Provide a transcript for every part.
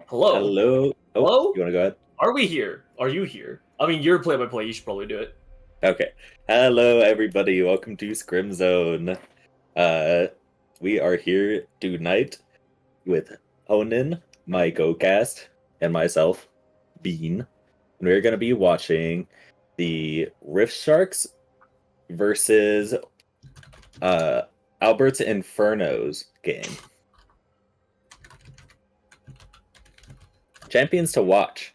Hello? Hello. Oh, Hello? you want to go ahead? Are we here? Are you here? I mean, you're play-by-play. You should probably do it. Okay. Hello, everybody. Welcome to Scrim Zone. We are here tonight with Onan, my co-cast, and myself, Bean. And we're going to be watching the Rift Sharks versus Albert's Inferno's game. Champions to watch.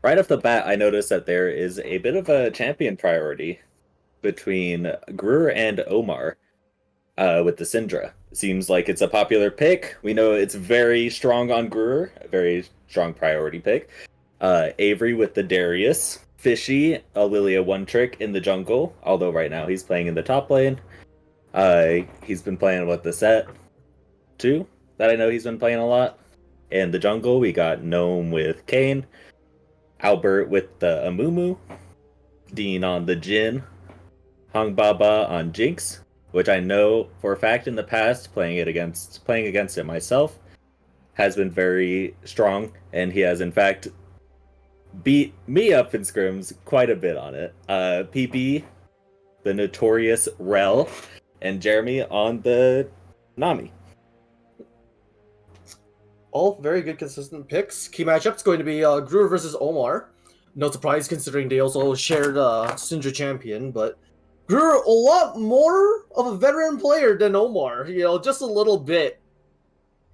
Right off the bat, I noticed that there is a bit of a champion priority between Gruer and Omar with the Syndra. Seems like it's a popular pick. We know it's very strong on Gruer, a very strong priority pick. Avery with the Darius. Fishy, a Lilia one-trick in the jungle, although right now he's playing in the top lane. He's been playing with the set, too, that I know he's been playing a lot. In the jungle, we got Gnome with Kayn. Albert with the Amumu, Dean on the Jin, Hong Baba on Jinx, which I know for a fact in the past, playing against it myself, has been very strong, and he has in fact beat me up in scrims quite a bit on it. PP, the notorious Rel, and Jeremy on the Nami. All very good, consistent picks. Key matchup's going to be Gruer versus Omar. No surprise, considering they also shared Syndra champion, but Gruer a lot more of a veteran player than Omar. Just a little bit.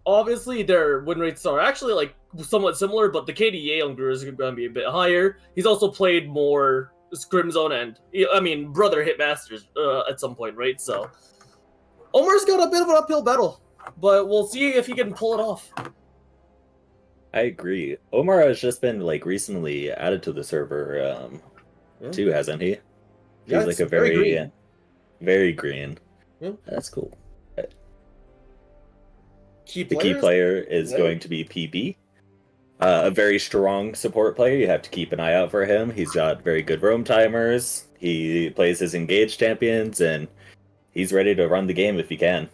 Obviously, their win rates are actually like somewhat similar, but the KDA on Gruer is going to be a bit higher. He's also played more Scrim Zone and Brother Hitmasters at some point, right? So Omar's got a bit of an uphill battle, but we'll see if he can pull it off. I agree. Omar has just been recently added to the server too, hasn't he? Yeah, He's like a very green. Very green. Yeah. That's cool. The key player is going to be PB. A very strong support player. You have to keep an eye out for him. He's got very good roam timers. He plays his engaged champions, and he's ready to run the game if he can.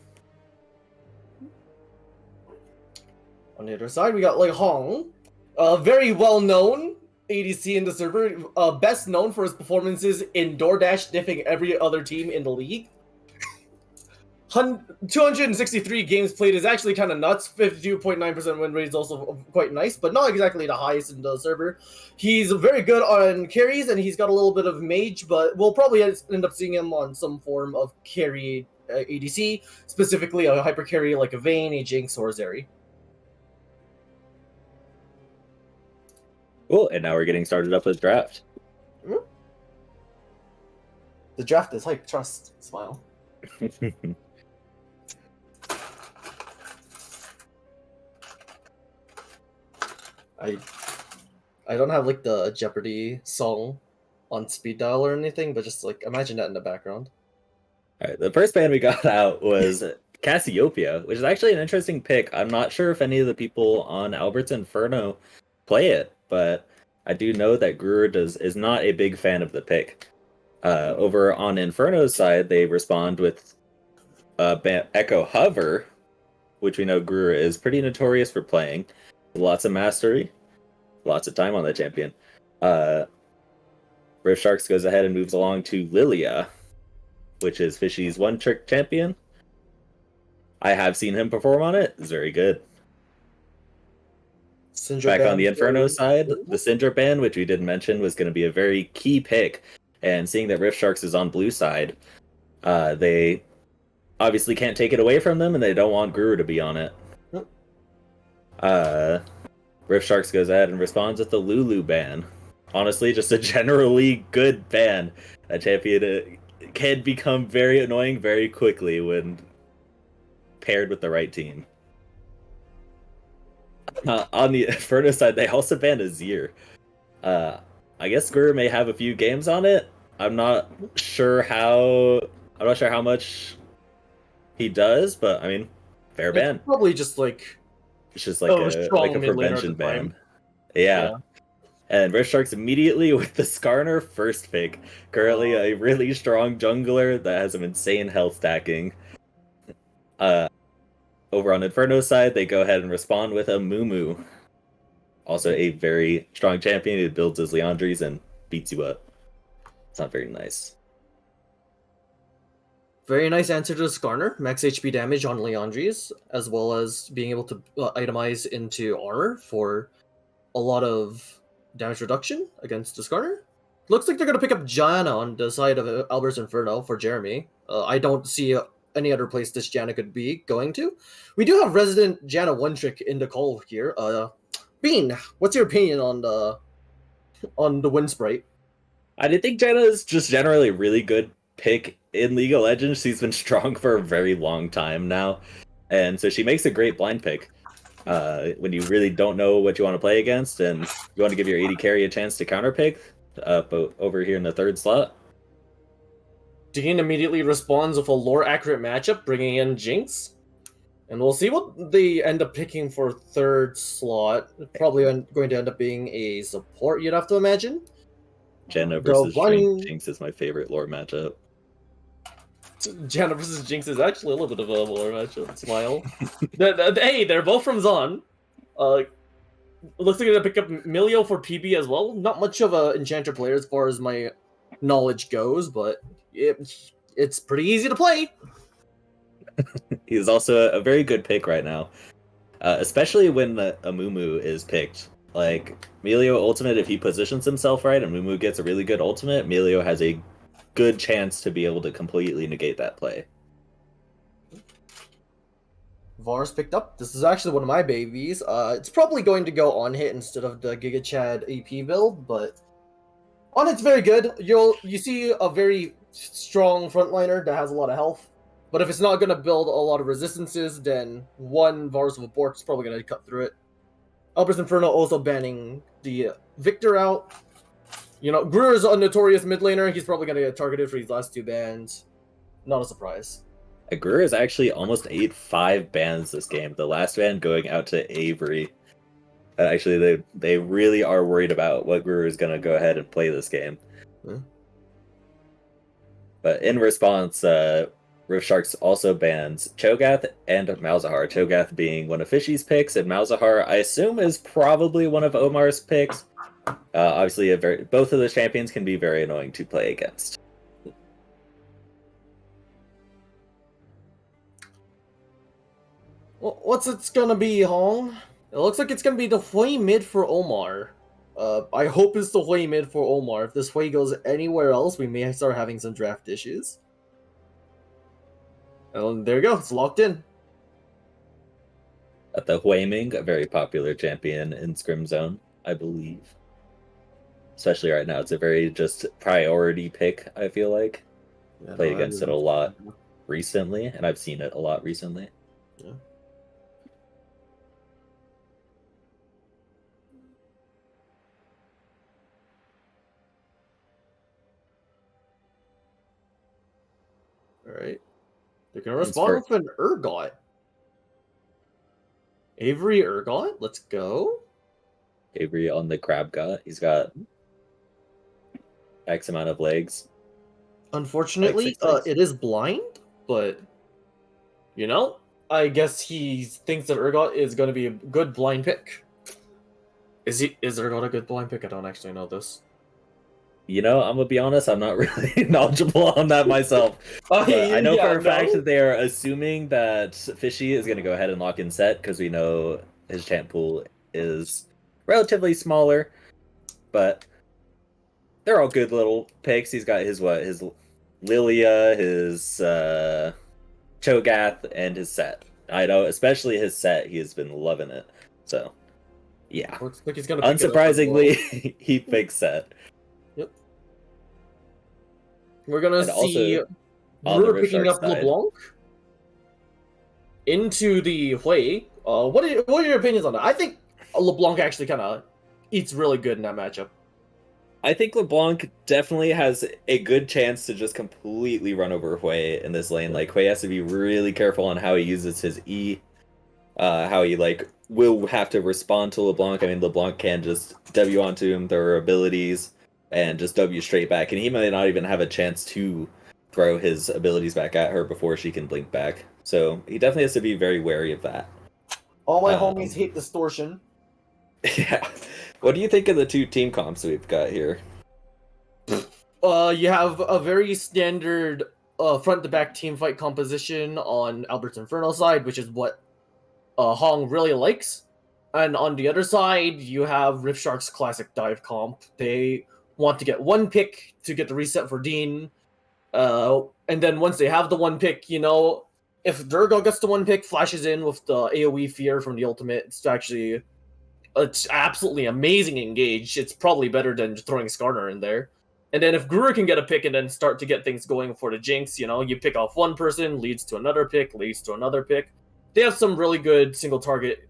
On the other side, we got Hong, very well-known ADC in the server, best known for his performances in DoorDash diffing every other team in the league. 263 games played is actually kind of nuts. 52.9% win rate is also quite nice, but not exactly the highest in the server. He's very good on carries, and he's got a little bit of mage, but we'll probably end up seeing him on some form of carry ADC, specifically a hyper carry like a Vayne, a Jinx, or a Zeri. Cool, and now we're getting started up with draft. The draft is hype, trust, smile. I don't have the Jeopardy song on speed dial or anything, but just imagine that in the background. Alright, the first band we got out was Cassiopeia, which is actually an interesting pick. I'm not sure if any of the people on Albert's Inferno play it, but I do know that Gruer is not a big fan of the pick. Over on Inferno's side, they respond with Echo Hover, which we know Gruer is pretty notorious for playing. Lots of mastery, lots of time on that champion. Rift Sharks goes ahead and moves along to Lilia, which is Fishy's one-trick champion. I have seen him perform on it. It's very good. Syndra Back on the Inferno side, the Syndra ban, which we did mention, was going to be a very key pick. And seeing that Rift Sharks is on blue side, they obviously can't take it away from them, and they don't want Gruer to be on it. Rift Sharks goes ahead and responds with the Lulu ban. Honestly, just a generally good ban. A champion can become very annoying very quickly when paired with the right team. On the Inferno side, they also banned Azir. I guess Gruer may have a few games on it. I'm not sure how much he does, but I mean, fair ban. Probably just it's just like a prevention ban. Yeah. And Rift Sharks immediately with the Skarner first pick. Currently a really strong jungler that has some insane health stacking. Over on Inferno's side, they go ahead and respond with a Mumu. Also a very strong champion who builds his Leandries and beats you up. It's not very nice. Very nice answer to the Skarner. Max HP damage on Leandries, as well as being able to itemize into armor for a lot of damage reduction against the Skarner. Looks like they're going to pick up Janna on the side of Albert's Inferno for Jeremy. I don't see any other place this Janna could be going to. We do have resident Janna one trick in the call here. Bean, what's your opinion on the Wind Sprite? I did think Janna is just generally a really good pick in League of Legends. She's been strong for a very long time now, and so she makes a great blind pick. When you really don't know what you want to play against, and you want to give your AD carry a chance to counterpick over here in the third slot. Dean immediately responds with a lore-accurate matchup, bringing in Jinx. And we'll see what they end up picking for third slot. Probably going to end up being a support, you'd have to imagine. Janna versus Jinx is my favorite lore matchup. Janna versus Jinx is actually a little bit of a lore matchup. Smile. Hey, they're both from Zon. Looks like they're going to pick up Milio for PB as well. Not much of an Enchanter player as far as my knowledge goes, but it's pretty easy to play. He's also a very good pick right now, especially when the Amumu is picked. Like, Milio ultimate, if he positions himself right and Amumu gets a really good ultimate, Milio has a good chance to be able to completely negate that play. Varus picked up. This is actually one of my babies. It's probably going to go on hit instead of the Giga Chad AP build, but on hit's very good. You see a very strong frontliner that has a lot of health. But if it's not going to build a lot of resistances, then one Varus of a Bork is probably going to cut through it. Albert's Inferno also banning the Victor out. You know, Gruer is a notorious mid laner. He's probably going to get targeted for these last two bans. Not a surprise. Gruer is actually almost ate 5 bans this game. The last ban going out to Avery. Actually, they really are worried about what Gruer is going to go ahead and play this game. Hmm. But in response, Rift Sharks also bans Cho'Gath and Malzahar. Cho'Gath being one of Fishy's picks, and Malzahar, I assume, is probably one of Omar's picks. Obviously, both of the champions can be very annoying to play against. Well, what's it's gonna be, Hong? It looks like it's gonna be the Hui mid for Omar. I hope it's the Hui mid for Omar. If this Hui goes anywhere else, we may start having some draft issues. And there you go, it's locked in. The Huiming, a very popular champion in Scrim Zone, I believe. Especially right now, it's a very just priority pick, I feel like. Yeah, Played against it a lot recently, and I've seen it a lot recently. Yeah. Alright. They're gonna respond with an Urgot. Avery Urgot, let's go. Avery on the Crab God. He's got X amount of legs. Unfortunately, it is blind, but you know, I guess he thinks that Urgot is going to be a good blind pick. Is Urgot a good blind pick? I don't actually know this. You know, I'm gonna be honest, I'm not really knowledgeable on that myself. I know for a fact that they are assuming that Fishy is gonna go ahead and lock in Set, because we know his champ pool is relatively smaller, they're all good little picks. He's got his Lilia, his Cho'Gath, and his Set. I know, especially his Set, he has been loving it. So, yeah. Looks like he's gonna unsurprisingly, he picks Set. Yep. We're gonna see Brewer picking up LeBlanc into the Hui. What are your opinions on that? I think LeBlanc actually kind of eats really good in that matchup. I think LeBlanc definitely has a good chance to just completely run over Hui in this lane. Like, Hui has to be really careful on how he uses his E, how he, will have to respond to LeBlanc. I mean, LeBlanc can just W onto him, their abilities, and just W straight back, and he may not even have a chance to throw his abilities back at her before she can blink back. So, he definitely has to be very wary of that. All my homies hate distortion. Yeah. What do you think of the two team comps we've got here? You have a very standard front-to-back team fight composition on Albert's Inferno side, which is what Hong really likes. And on the other side, you have Rift Shark's classic dive comp. They want to get one pick to get the reset for Dean. And then once they have the one pick, you know, if Durgo gets the one pick, flashes in with the AoE fear from the ultimate, it's absolutely amazing engage. It's probably better than just throwing Skarner in there. And then if Gruer can get a pick and then start to get things going for the Jinx, you know, you pick off one person, leads to another pick, leads to another pick. They have some really good single target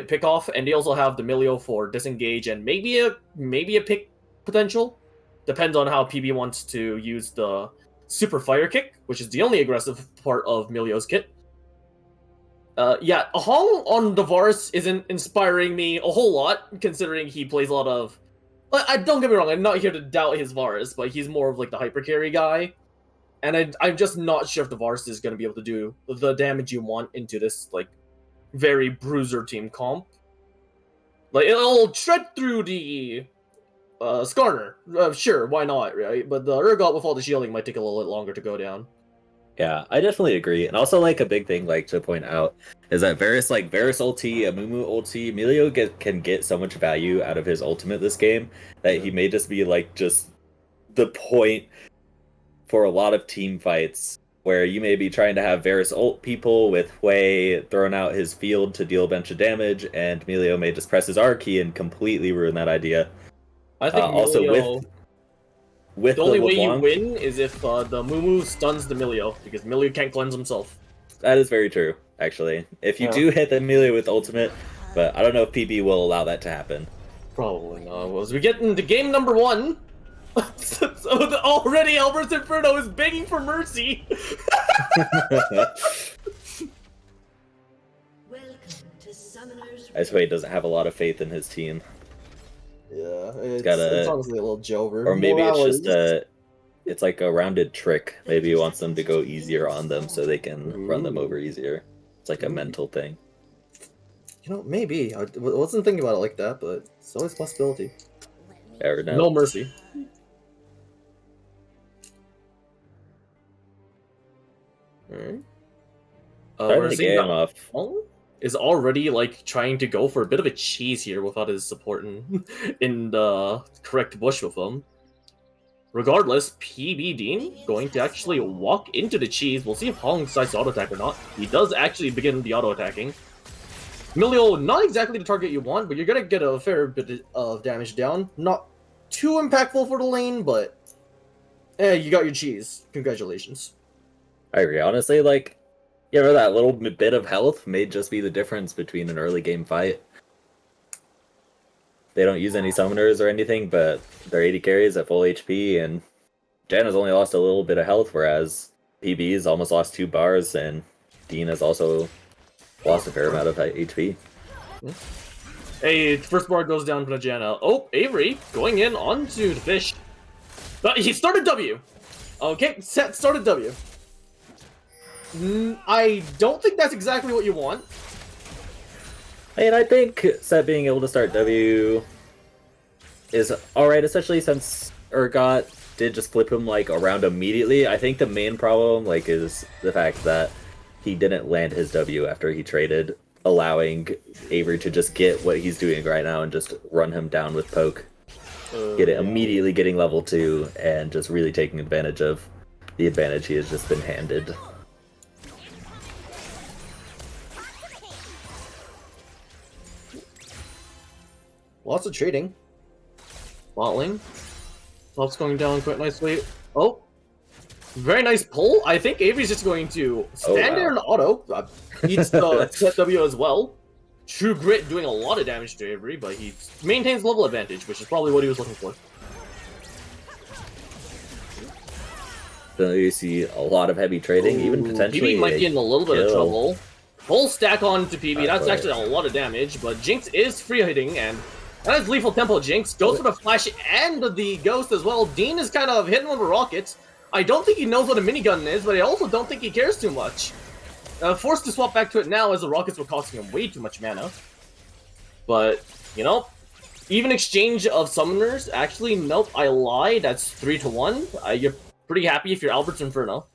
pick off, and they also have the Milio for disengage and maybe a pick potential. Depends on how PB wants to use the Super Fire Kick, which is the only aggressive part of Milio's kit. Yeah, Hong on the Varus isn't inspiring me a whole lot, considering he plays a lot of... I don't get me wrong, I'm not here to doubt his Varus, but he's more of like the hyper carry guy. And I'm just not sure if the Varus is going to be able to do the damage you want into this, like, very bruiser team comp. Like, it'll tread through the Skarner. Sure, why not, right? But the Urgot with all the shielding might take a little bit longer to go down. Yeah, I definitely agree. And also, like, a big thing, like, to point out is that Varus ulti, Amumu ulti, Milio can get so much value out of his ultimate this game that he may just be, like, just the point for a lot of team fights where you may be trying to have Varus ult people with Hui throwing out his field to deal a bunch of damage, and Milio may just press his R key and completely ruin that idea. I think also Milio... with the only way LeBlanc, you win is if the Mumu stuns the Milio, because Milio can't cleanse himself. That is very true, actually. If you do hit the Milio with ultimate, but I don't know if PB will allow that to happen. Probably not. Well, as we get into game number 1, already Albert's Inferno is begging for mercy. I swear he doesn't have a lot of faith in his team. Yeah, it's honestly a little jover. Or maybe it's just it's like a rounded trick. Maybe he wants them to go easier on them so they can run them over easier. It's like a mental thing. You know, maybe. I wasn't thinking about it like that, but it's always a possibility. Never know. No mercy. Alright. Starting the game off. Is already like trying to go for a bit of a cheese here without his support in the correct bush with him. Regardless, PB Dean going to actually walk into the cheese. We'll see if Hong decides to auto attack or not. He does actually begin the auto attacking. Milio, not exactly the target you want, but you're gonna get a fair bit of damage down. Not too impactful for the lane, but you got your cheese. Congratulations. I agree. Honestly, like, you know, that little bit of health may just be the difference between an early game fight. They don't use any summoners or anything, but their 80 carries at full HP, and Jan has only lost a little bit of health, whereas PB's almost lost 2 bars, and Dean has also lost a fair amount of HP. Hey, first bar goes down for Janna. Oh, Avery going in onto the fish. But he started W. Okay, Set started W. I don't think that's exactly what you want. And I think Set being able to start W is alright, especially since Urgot did just flip him like around immediately. I think the main problem like is the fact that he didn't land his W after he traded, allowing Avery to just get what he's doing right now and just run him down with poke. Get it immediately getting level 2 and just really taking advantage of the advantage he has just been handed. Lots of trading. Bottling. Top's going down quite nicely. Oh. Very nice pull. I think Avery's just going to stand there and auto. Needs the set W as well. True Grit doing a lot of damage to Avery, but he maintains level advantage, which is probably what he was looking for. So you see a lot lot of trading, even potentially. PB might be in a little bit of trouble. Full stack on to PB. That's actually a lot of damage, but Jinx is free hitting, and that is lethal tempo. Jinx goes for the flash and the ghost as well. Dean is kind of hitting with the rockets. I don't think he knows what a minigun is, but I also don't think he cares too much. Forced to swap back to it now as the rockets were costing him way too much mana. But, you know, even exchange of summoners actually melt I lie, that's 3-1. You're pretty happy if you're Albert's Inferno.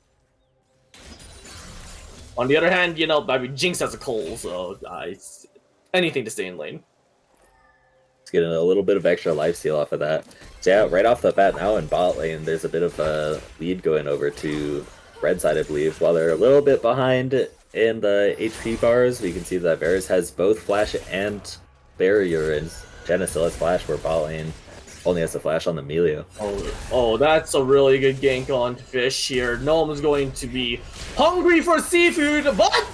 On the other hand, you know, I mean, Jinx has a Cole, so it's anything to stay in lane. It's getting a little bit of extra lifesteal off of that. So yeah, right off the bat now in bot lane, there's a bit of a lead going over to red side, I believe. While they're a little bit behind in the HP bars, we can see that Varus has both Flash and Barrier, and Jenna still has Flash, where bot lane only has the Flash on the Melio. Oh, that's a really good gank on Fish here. Gnome is going to be hungry for seafood, but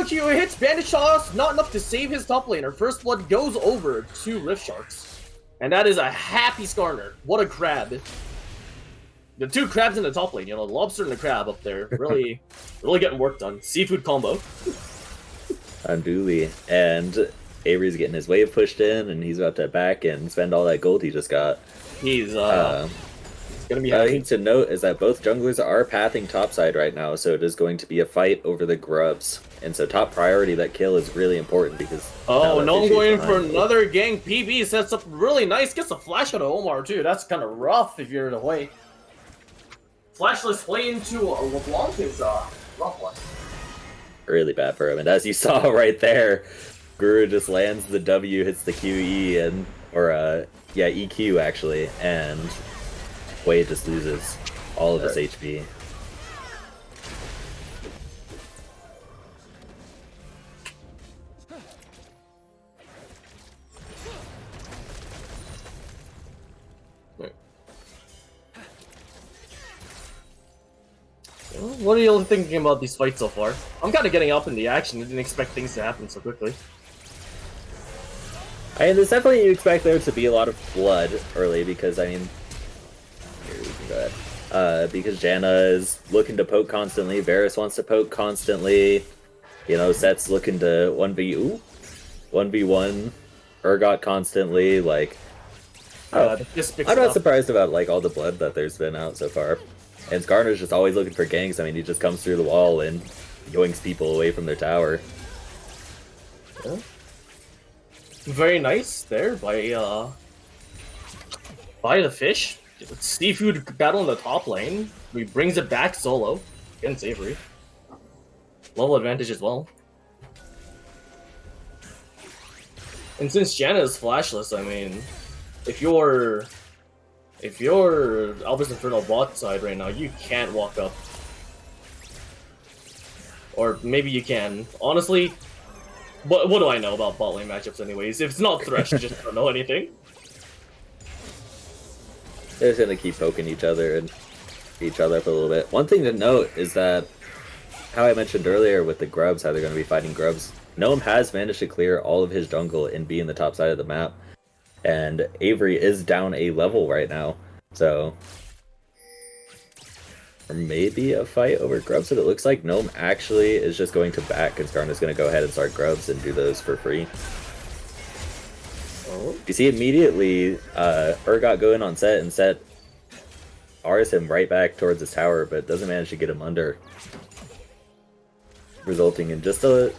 Q hits Bandage Toss, not enough to save his top laner. First Blood goes over to Rift Sharks. And that is a happy Skarner. What a crab. The two crabs in the top lane, you know, the lobster and the crab up there. Really, really getting work done. Seafood combo. Unduly. And Avery's getting his wave pushed in, and he's about to back and spend all that gold he just got. He's gonna be happy. I think to note is that both junglers are pathing topside right now, so it is going to be a fight over the grubs. And so top priority, that kill is really important because... Oh, no, I'm going for another gank. PB sets up really nice, gets a flash out of Omar too. That's kind of rough if you're away. Flashless play into a LeBlanc is a rough one. Really bad for him, and as you saw right there, Guru just lands the W, hits the QE, and yeah, EQ actually, and Wade just loses all of his HP. What are you thinking about these fights so far? I'm kind of getting up in the action. I didn't expect things to happen so quickly. I mean, there's definitely, you expect there to be a lot of blood early because, I mean, here we can go ahead. Because Janna is looking to poke constantly, Varus wants to poke constantly, you know, Set's looking to 1v1 Urgot constantly, like, I'm not surprised about, like, all the blood that there's been out so far. And Skarner's just always looking for ganks. I mean, he just comes through the wall and yoinks people away from their tower. Yeah. Very nice there by the Fish. Seafood battle in the top lane. He brings it back solo against Avery. Level advantage as well. And since Janna is flashless, I mean, if you're Albert's Inferno bot side right now, you can't walk up. Or maybe you can. Honestly, what do I know about bot lane matchups anyways? If it's not Thresh, I just don't know anything. They're just gonna keep poking each other and beat each other up a little bit. One thing to note is that, how I mentioned earlier with the grubs, how they're gonna be fighting grubs, Gnome has managed to clear all of his jungle and be in the top side of the map. And Avery is down a level right now, so or maybe a fight over grubs, but it looks like Gnome actually is just going to back, and Skarner's going to go ahead and start grubs and do those for free. Oh. You see immediately Urgot go in on Set, and Set R's him right back towards his tower, but doesn't manage to get him under, resulting in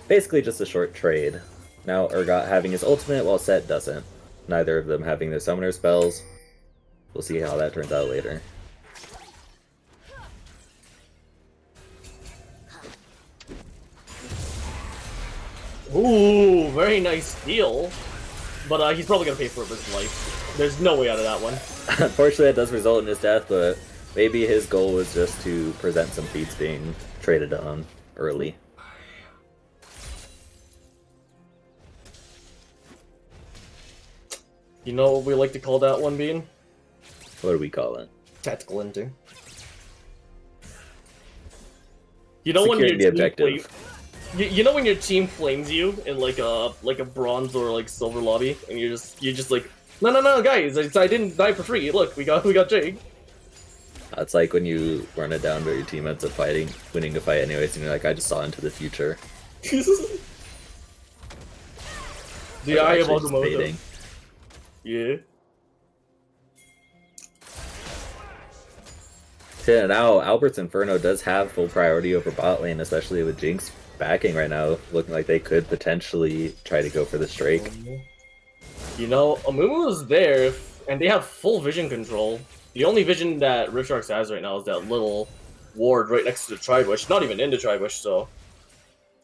basically just a short trade. Now Urgot having his ultimate while Set doesn't. Neither of them having their summoner spells. We'll see how that turns out later. Ooh, very nice steal. But he's probably gonna pay for it with his life. There's no way out of that one. Unfortunately, it does result in his death, but maybe his goal was just to present some feats being traded on early. You know what we like to call that one, Bean? What do we call it? Tactical ending. You know when your objective. You know when your team flames you in like a bronze or like silver lobby, and you're just like, no guys, I didn't die for free. Look, we got Jake. It's like when you run it down, but your team ends up winning the fight anyways, and you're like, I just saw into the future. The eye of Agamotto. Yeah. Yeah, now Albert's Inferno does have full priority over bot lane, especially with Jinx backing right now, looking like they could potentially try to go for the Drake. You know, Amumu is there, and they have full vision control. The only vision that Rift Sharks has right now is that little ward right next to the Tribush, not even in the Tribush, so...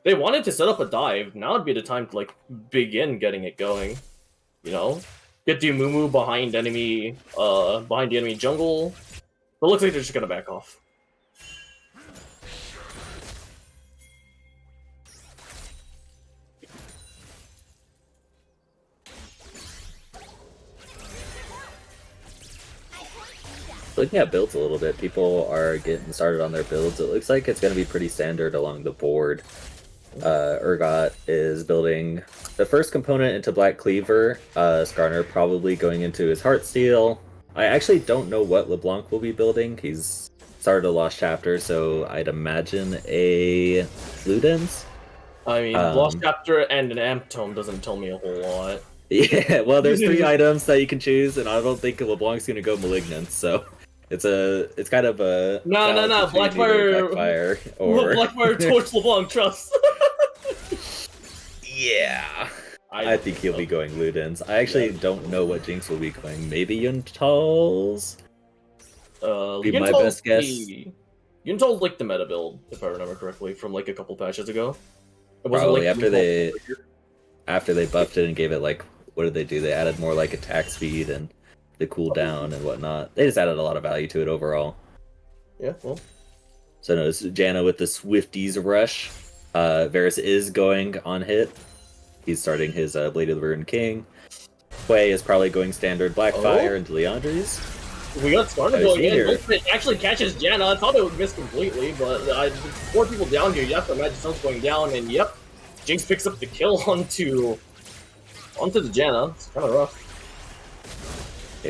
They wanted to set up a dive, now would be the time to, like, begin getting it going. You know? Get the Amumu behind the enemy jungle. But it looks like they're just gonna back off. Looking at builds a little bit, people are getting started on their builds. It looks like it's going to be pretty standard along the board. Urgot is building the first component into Black Cleaver. Skarner probably going into his Heartsteel. I actually don't know what LeBlanc will be building. He's started a Lost Chapter, so I'd imagine a Ludens. I mean, Lost Chapter and an Amp Tome doesn't tell me a whole lot. Yeah, well, there's 3 items that you can choose, and I don't think LeBlanc's going to go Malignant, so... It's kind of a... No, Blackfire or... Blackfire Torch LeBlanc, trust! Yeah. I think he'll be going Ludens. I actually don't know what Jinx will be going. Maybe Yuntal's? Be my best guess. Yuntal's like the meta build, if I remember correctly, from like a couple patches ago. Probably like after they buffed it and gave it like... What did they do? They added more like attack speed and... the cooldown and whatnot. They just added a lot of value to it overall. Yeah, well. So notice Janna with the Swifties rush. Varus is going on hit. He's starting his Blade of the Ruined King. Quay is probably going standard Blackfire into Leandri's. We got Skarner going in. It actually catches Janna. I thought it would miss completely, but 4 people down here. You have to imagine someone's going down, and yep, Jinx picks up the kill onto the Janna. It's kind of rough.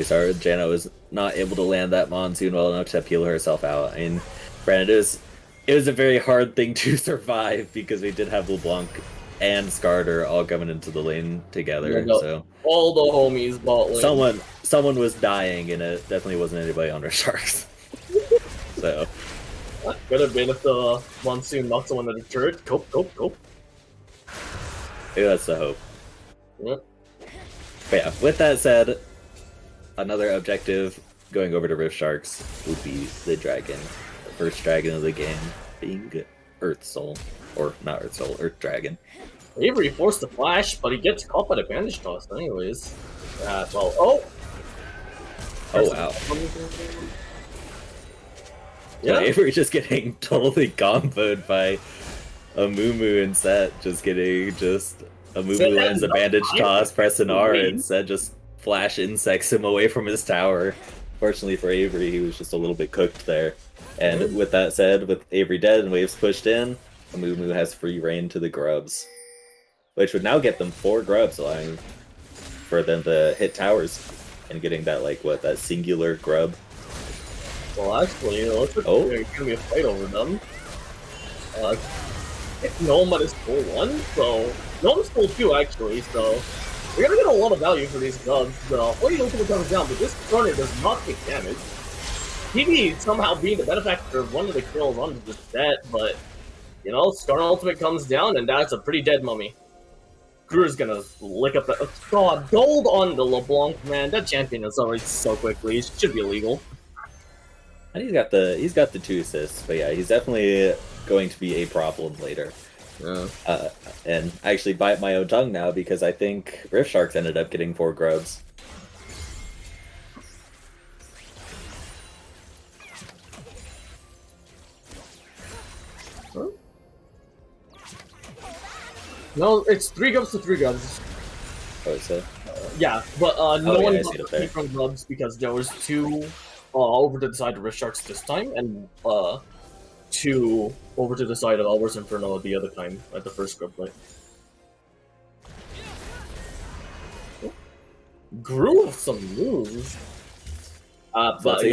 Sorry, Janna was not able to land that Monsoon well enough to peel herself out. I mean, granted, it was a very hard thing to survive because we did have LeBlanc and Skarner all coming into the lane together. So all the homies bot lane. Someone was dying, and it definitely wasn't anybody on our Sharks. So that could have been if the Monsoon knocked someone at the turret. Cope. Maybe that's the hope. Yep. But yeah, with that said, another objective going over to Rift Sharks would be the dragon. The first dragon of the game being Earth Soul. Or not Earth Soul, Earth Dragon. Avery forced the flash, but he gets caught by the bandage toss anyways. Oh wow. Yeah, so Avery just getting totally comboed by Amumu and Set. Just Amumu lands a bandage toss, press an R, and Set just flash insects him away from his tower. Fortunately for Avery, he was just a little bit cooked there. And with that said, with Avery dead and waves pushed in, Amumu has free reign to the grubs. Which would now get them 4 grubs, allowing for them to hit towers and getting that, that singular grub. Well, actually, it looks like there's gonna be a fight over them. Noma is full 1, so... Noma's full 2, actually, so... We're gonna get a lot of value for these grubs. The Holy Ultimate comes down, but this Skarner does not take damage. TV somehow being the benefactor of one of the kills onto the set, but... You know, Skarner Ultimate comes down, and that's a pretty dead mummy. Gruer's gonna lick up that... God, gold on the LeBlanc, man. That champion is already so quickly. It should be illegal. And he's got the 2 assists, but yeah, he's definitely going to be a problem later. Yeah. And I actually bite my own tongue now because I think Rift Sharks ended up getting 4 grubs. Huh? No, it's 3 grubs to 3 grubs. Oh, is it? Yeah, but no one got from grubs because there was 2 over to the side of Rift Sharks this time, and 2 over to the side of Albert's Inferno the other time at the first grub play. Grew with some moves. But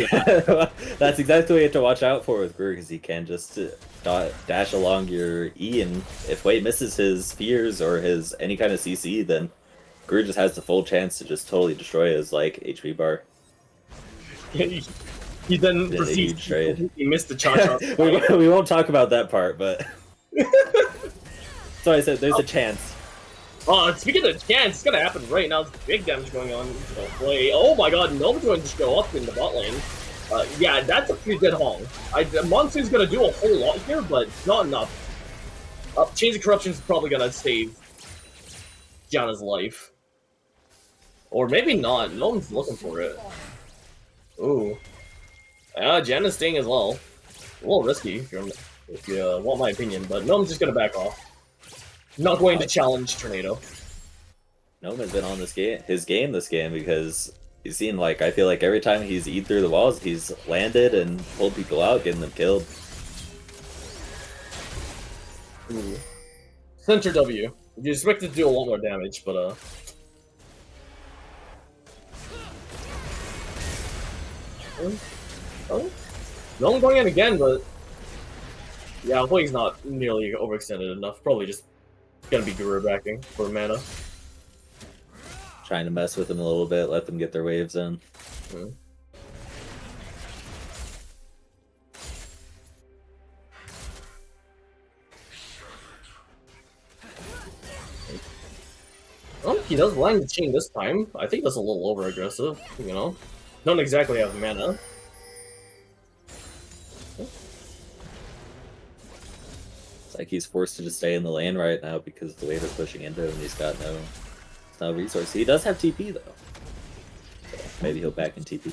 that's exactly what you have to watch out for with Gruer, because he can just dash along your E, and if Wade misses his fears or his any kind of CC, then Gruer just has the full chance to just totally destroy his HP bar. He then proceeds to missed the cha-cha. we won't talk about that part, but So I said there's a chance. Speaking of chance, it's gonna happen right now. There's big damage going on. Play. Oh my god, Nova's going to show up in the bot lane. Yeah, that's a pretty good Hong. Monsoon's gonna do a whole lot here, but not enough. Chains of Corruption's probably gonna save Gianna's life. Or maybe not. No one's looking for it. Ooh. Gianna's staying as well. A little risky if you want my opinion, but Gnome's just gonna back off. Not going to challenge Tornado. Gnome has been on this game, this game, because he's seen, like, I feel like every time he's eaten through the walls, he's landed and pulled people out, getting them killed. Ooh. Center W. You expect it to do a lot more damage, but Oh. Gnome going in again, but yeah, hopefully he's not nearly overextended enough. Probably just gonna be Guru backing for mana. Trying to mess with them a little bit, let them get their waves in. Well, he does land the chain this time. I think that's a little over aggressive, you know. Don't exactly have mana. Like he's forced to just stay in the lane right now because the wave is pushing into him and he's got no resource. He does have TP though. So maybe he'll back in TP.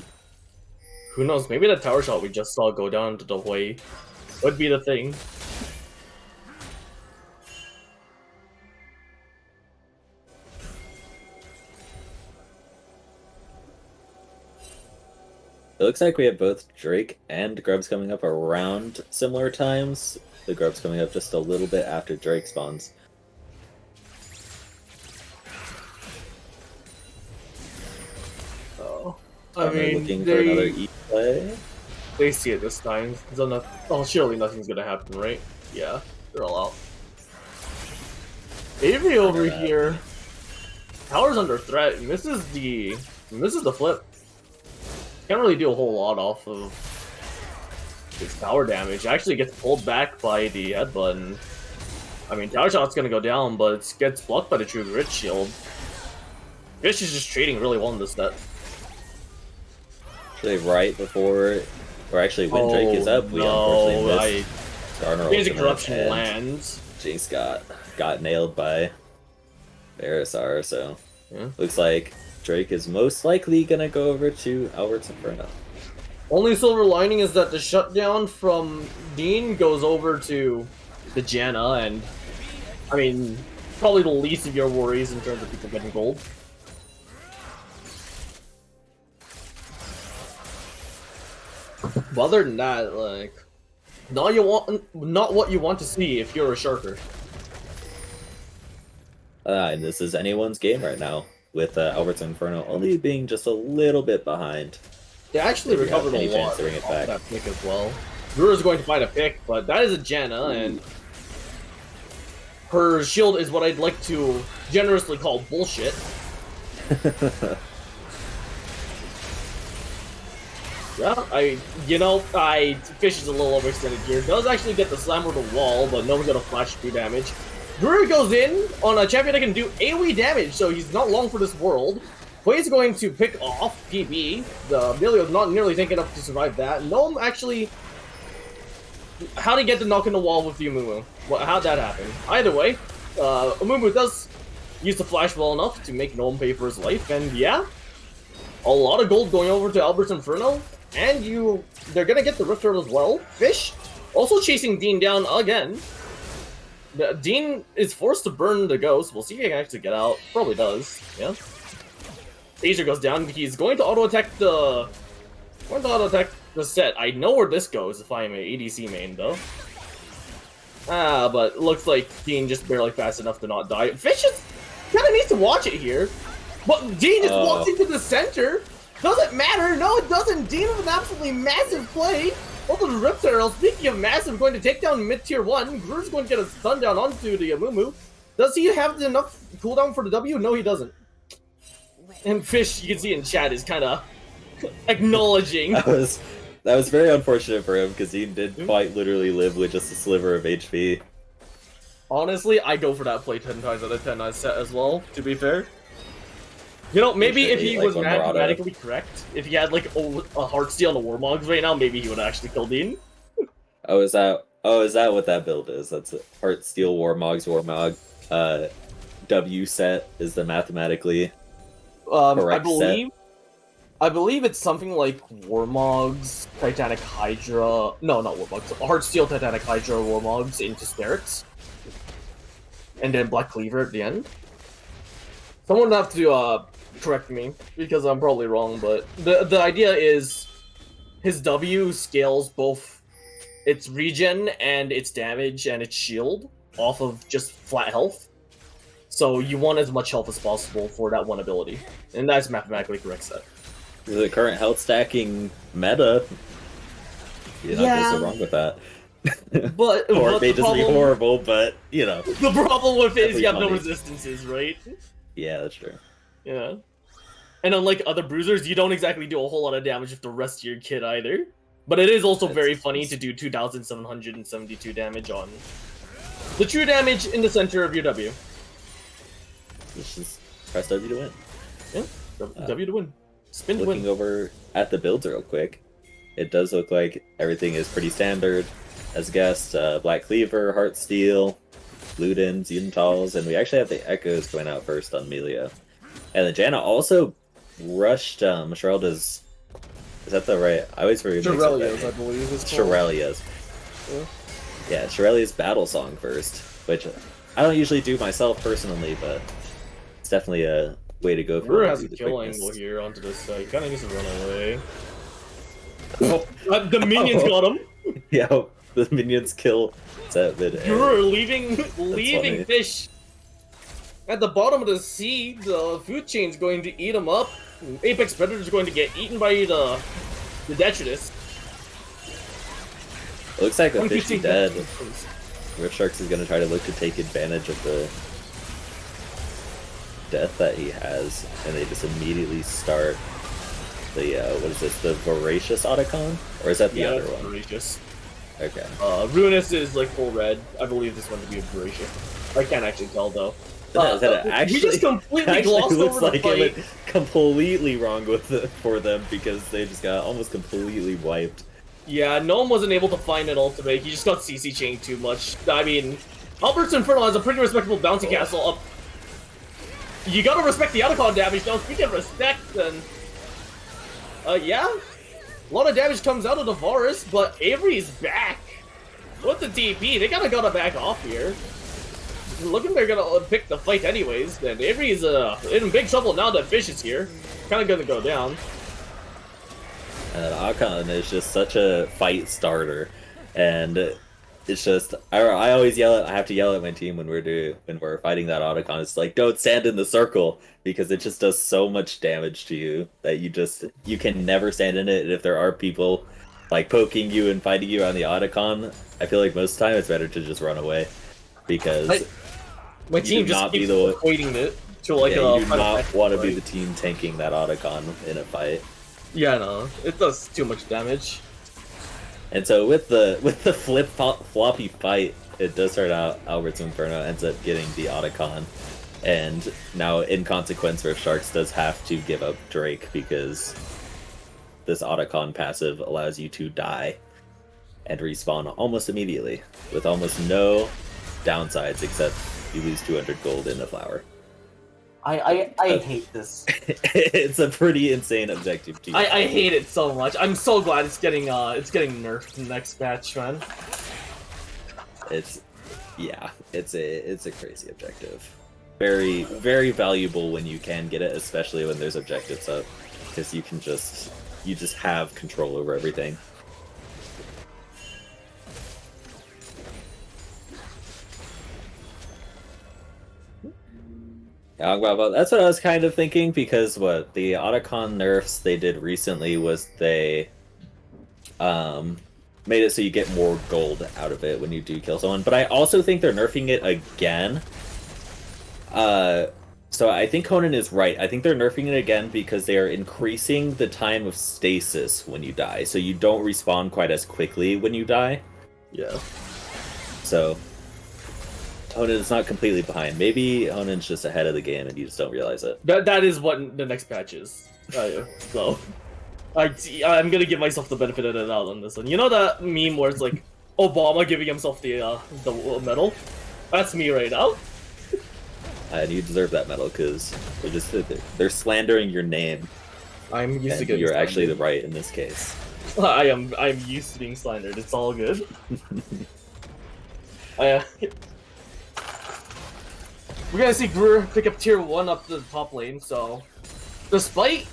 Who knows? Maybe the tower shot we just saw go down to the way would be the thing. It looks like we have both Drake and Grubs coming up around similar times. The Grub's coming up just a little bit after Drake spawns. Oh, I mean, looking for another E play. They see it this time. Oh, surely nothing's gonna happen, right? Yeah, they're all out. AV over here. Tower's under threat. Misses the flip. Can't really do a whole lot off of his tower damage. Actually gets pulled back by the headbutt. And, I mean, tower shot's gonna go down, but it gets blocked by the true grit shield. Fish is just trading really well in this set. Actually, right before, or actually when Drake is up, we unfortunately missed. Chains of Corruption lands. Jinx got nailed by Barisar, so yeah. Looks like Drake is most likely gonna go over to Albert's Inferno. Only silver lining is that the shutdown from Dean goes over to the Janna, and I mean, probably the least of your worries in terms of people getting gold. But other than that, like, not what you want to see if you're a Sharker. And this is anyone's game right now, with Albert's Inferno only being just a little bit behind. They actually recovered a lot to bring it back. That pick as well. Brewer's going to find a pick, but that is a Janna, and her shield is what I'd like to generously call bullshit. Yeah, Fish is a little overextended here. Does actually get the slam of the wall, but no one's gonna flash through damage. Brewer goes in on a champion that can do AoE damage, so he's not long for this world. Quay's going to pick off PB. The Emilio's not nearly thinking enough to survive that. Gnome actually... How'd he get the knock in the wall with the Umumu? How'd that happen? Either way, Umumu does use the flash well enough to make Gnome pay for his life, and yeah, a lot of gold going over to Albert's Inferno, and they're gonna get the Rift Turtle as well. Fish also chasing Dean down again. Dean is forced to burn the ghost. We'll see if he can actually get out. Probably does, yeah. Asia goes down. He's going to auto-attack the set. I know where this goes if I'm an ADC main, though. But looks like Dean just barely fast enough to not die. Fish just kind of needs to watch it here. But Dean just walks into the center. Doesn't matter. No, it doesn't. Dean with an absolutely massive play. Also, the Rift Turtle, speaking of massive, going to take down mid-tier 1. Gru's going to get a stun down onto the Amumu. Does he have enough cooldown for the W? No, he doesn't. And Fish, you can see in chat, is kind of acknowledging. That was very unfortunate for him, because he did quite literally live with just a sliver of HP. Honestly, I go for that play 10 times out of 10 on set as well, to be fair. You know, maybe if he was mathematically correct, if he had like a Heartsteel and a Warmogs right now, maybe he would actually kill Dean. Is that what that build is? That's a Heartsteel, Warmog, W set is the mathematically correct set. I believe it's something like Warmogs, Titanic Hydra. No, not Warmogs. Heartsteel, Titanic Hydra, Warmogs into Spirits. And then Black Cleaver at the end. Someone would have to correct me, because I'm probably wrong, but the idea is his W scales both its regen and its damage and its shield off of just flat health. So you want as much health as possible for that one ability. And that's mathematically correct set. The current health stacking meta, you're not so wrong with that. But or it may just be horrible, but you know. The problem with it is you have no resistances, right? Yeah, that's true. Yeah. And unlike other bruisers, you don't exactly do a whole lot of damage with the rest of your kit either. But it is also very funny to do 2,772 damage on the true damage in the center of your W. Just press W to win. Yeah, W to win. Spin to win. Looking over at the builds real quick, it does look like everything is pretty standard. As guessed, Black Cleaver, Heartsteel, Ludens, Unitals, and we actually have the Echoes going out first on Melia. And the Janna also rushed Sherelda's. Is that the right? I always forget. Shirelia's, I believe. Shirelia's. Yeah, Shirelia's battle song first, which I don't usually do myself personally, but it's definitely a way to go for. Brewer has a kill angle here onto this side. Kind of needs to run away. Oh, the minions got him. Yeah, the minions kill that mid. Brewer leaving fish at the bottom of the sea. The food chain's going to eat him up. Apex Predator's going to get eaten by the Detritus. It looks like the fish is dead. Rift Sharks is going to try to look to take advantage of the death that he has, and they just immediately start the, what is this, the Voracious Otacon? Or is that the other one? Voracious. Okay. Ruinous is like full red. I believe this one to be a Voracious. I can't actually tell though. Actually, we just completely glossed looks over like the fight. it went completely wrong for them because they just got almost completely wiped. Yeah, Gnome wasn't able to find an ultimate. He just got CC chained too much. I mean, Albert's Inferno has a pretty respectable bouncy castle up. You gotta respect the Otacon damage. Now, speaking of respect, then... yeah. A lot of damage comes out of the Varus, but Avery's back. With the DP, they kinda gotta back off here. Looking they're gonna pick the fight anyways, then Avery's in big trouble now that Fish is here. Kinda gonna go down. And Otacon is just such a fight starter, and it's just I always I have to yell at my team when we're fighting that Otacon. It's like, don't stand in the circle, because it just does so much damage to you that you can never stand in it. And if there are people like poking you and fighting you on the Otacon, I feel like most of the time it's better to just run away, because my team just keeps equating it to like you do not want to be the team tanking that Otacon in a fight. Yeah, no, it does too much damage. And so with the floppy fight, it does start out Albert's Inferno ends up getting the Otacon, and now in consequence, Rift Sharks does have to give up Drake because this Otacon passive allows you to die and respawn almost immediately with almost no downsides except you lose 200 gold in the flower. I hate this. It's a pretty insane objective team. I hate it so much. I'm so glad it's getting nerfed in the next patch, man. It's a crazy objective. Very, very valuable when you can get it, especially when there's objectives up, because you just have control over everything. That's what I was kind of thinking, because what the Otacon nerfs they did recently was they made it so you get more gold out of it when you do kill someone. But I also think they're nerfing it again. So I think Conan is right. I think they're nerfing it again because they are increasing the time of stasis when you die, so you don't respawn quite as quickly when you die. Yeah. So Honan is not completely behind. Maybe Honan's just ahead of the game and you just don't realize it. That is what the next patch is. So I'm gonna give myself the benefit of the doubt on this one. You know that meme where it's like Obama giving himself the medal? That's me right now. And you deserve that medal because they're slandering your name. I'm used to getting You're slandered. actually the right in this case. I'm used to being slandered. It's all good. We're gonna see Gruer pick up tier 1 up to the top lane, so despite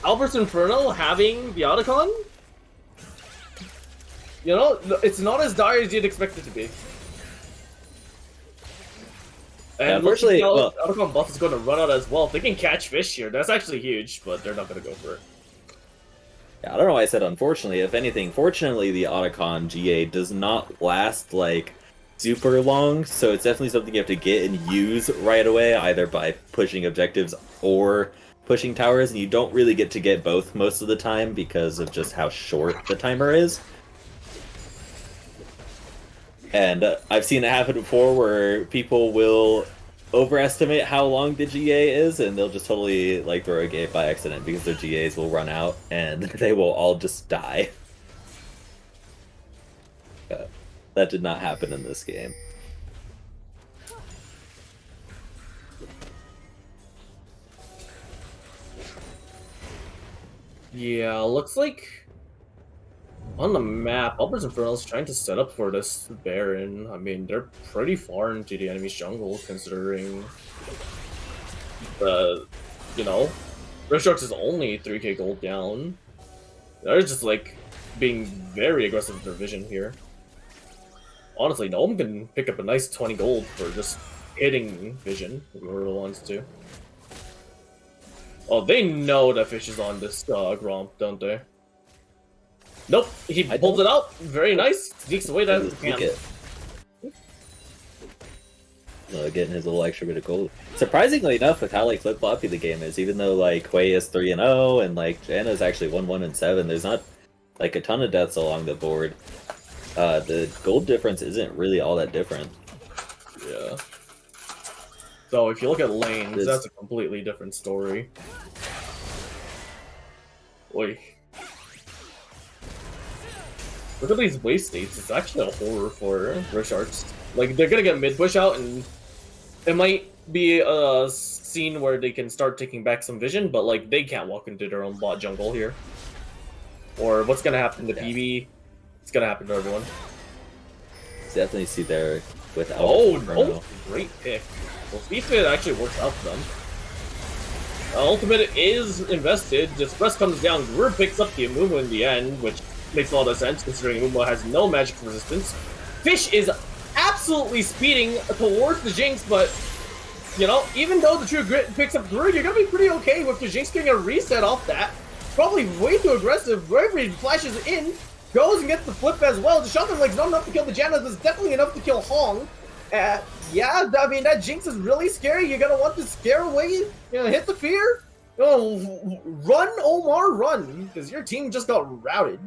Albert's Inferno having the Otacon, you know, it's not as dire as you'd expect it to be. And yeah, unfortunately, well, Otacon buff is going to run out as well. If they can catch fish here, that's actually huge, but they're not going to go for it. Yeah, I don't know why I said unfortunately. If anything, fortunately, the Otacon GA does not last like super long, so it's definitely something you have to get and use right away, either by pushing objectives or pushing towers, and you don't really get to get both most of the time because of just how short the timer is. And I've seen it happen before where people will overestimate how long the GA is, and they'll just totally like throw a gate by accident because their GAs will run out and they will all just die. That did not happen in this game. Yeah, looks like on the map, Albert's Inferno is trying to set up for this Baron. I mean, they're pretty far into the enemy's jungle, considering the, you know, Rift is only 3k gold down. They're just, like, being very aggressive with their vision here. Honestly, no one can pick up a nice 20 gold for just hitting vision, if whoever wants to. Oh, they know that fish is on this Gromp, don't they? Nope, he pulls it out. Very nice. Sneaks away that can. Getting his little extra bit of gold. Surprisingly enough, with how like flip-floppy the game is, even though like Hui is 3-0 and like Janna is actually 1-1-7, there's not like a ton of deaths along the board. The gold difference isn't really all that different. Yeah. So if you look at lanes, that's a completely different story. Oi. Look at these waste states. It's actually a horror for Richards. Like, they're gonna get mid push out, and it might be a scene where they can start taking back some vision, but like they can't walk into their own bot jungle here. Or what's gonna happen to PB? It's gonna happen to everyone. Definitely see there with no, great pick. Well, speed fit actually works out for them. Ultimate is invested. Just Press comes down. Gruer picks up the Amumu in the end, which makes a lot of sense considering Amumu has no magic resistance. Fish is absolutely speeding towards the Jinx, but you know, even though the True Grit picks up Gruer, you're gonna be pretty okay with the Jinx getting a reset off that. Probably way too aggressive. Bravery flashes in, goes and gets the flip as well. The Shotgun Leg's not enough to kill the Janna, that's definitely enough to kill Hong. Yeah, I mean, that Jinx is really scary. You're gonna want to scare away, you know, hit the fear. Oh, run, Omar, run, because your team just got routed.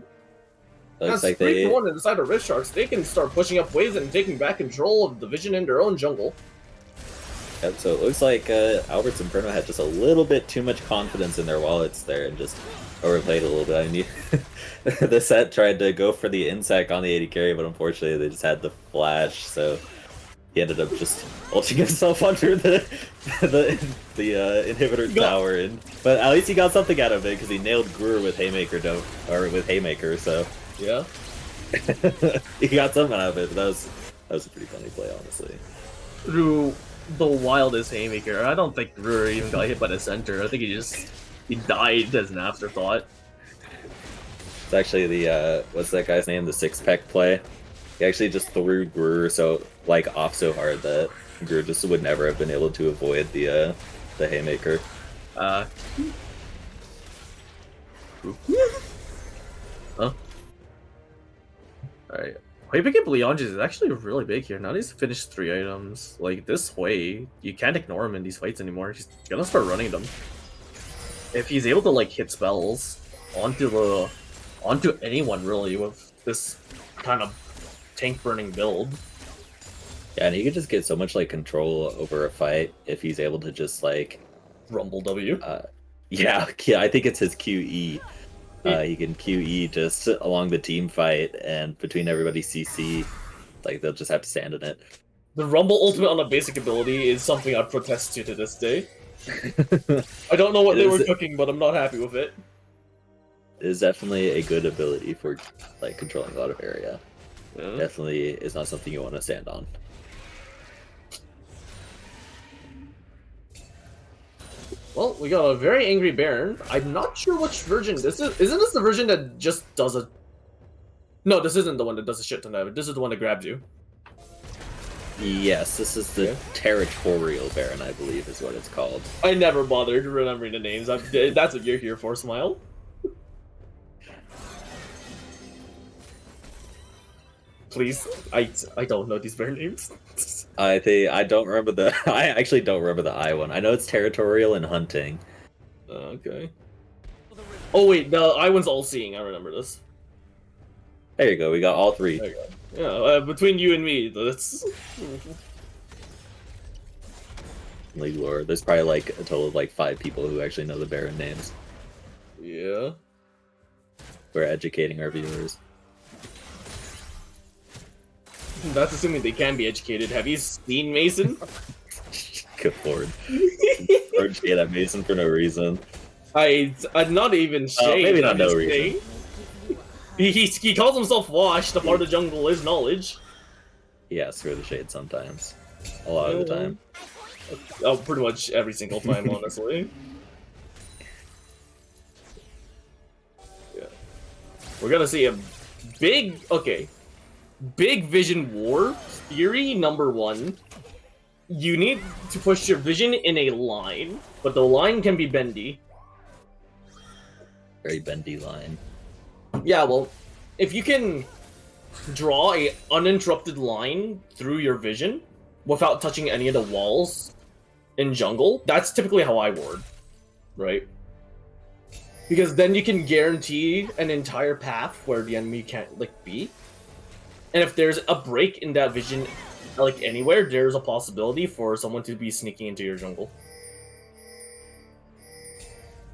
Looks That's like 3-1 inside of Rift Sharks. They can start pushing up waves and taking back control of the vision in their own jungle. Yep, so it looks like Albert's Inferno had just a little bit too much confidence in their wallets there and just overplayed a little bit. I mean, the set tried to go for the insect on the 80 carry, but unfortunately they just had the flash, so he ended up just ulting himself under the inhibitor tower. But at least he got something out of it because he nailed Gruer with Haymaker, so yeah, he got something out of it. But that was a pretty funny play, honestly. Through the wildest Haymaker, I don't think Gruer even got hit by the center. I think he died as an afterthought. It's actually the what's that guy's name? The six-pack play. He actually just threw Gruer off so hard that Gruer just would never have been able to avoid the Haymaker. Huh? Alright. Hui picking up Leonges is actually really big here. Now he's finished 3 items. Like, this Hui, you can't ignore him in these fights anymore. He's gonna start running them. If he's able to, like, hit spells onto anyone, really, with this kind of tank-burning build. Yeah, and he could just get so much like control over a fight if he's able to just like Rumble W. Yeah, I think it's his QE. He can QE just along the team fight and between everybody's CC. Like they'll just have to stand in it. The Rumble ultimate on a basic ability is something I protest to this day. I don't know what they were cooking, but I'm not happy with it. It is definitely a good ability for like controlling a lot of area. Yeah. Definitely is not something you want to stand on. Well, we got a very angry Baron. I'm not sure which version this is. Isn't this the version that just does a... No, this isn't the one that does a shit ton of it. This is the one that grabs you. Yes, this is the Territorial Baron, I believe is what it's called. I never bothered remembering the names. That's what you're here for, Smile. Please, I don't know these Baron names. I don't remember the... I actually don't remember the I one. I know it's Territorial and Hunting. Okay. Oh wait, the I one's All-Seeing. I remember this. There you go. We got all three. There you go. Yeah, between you and me, that's... League lore. There's probably like a total of like 5 people who actually know the Baron names. Yeah. We're educating our viewers. That's assuming they can be educated. Have you seen Mason? Good lord. Or shade at Mason for no reason. I'm not even shade. Maybe not no reason. He calls himself Wash. The part of the jungle is knowledge. Yeah, screw the shade sometimes. A lot of the time. Oh, pretty much every single time, honestly. Yeah. We're gonna see a big... Okay. Big vision war. Theory number 1. You need to push your vision in a line, but the line can be bendy. Very bendy line. Yeah, well, if you can draw a uninterrupted line through your vision without touching any of the walls in jungle, that's typically how I ward, right? Because then you can guarantee an entire path where the enemy can't, like, be. And if there's a break in that vision, like, anywhere, there's a possibility for someone to be sneaking into your jungle.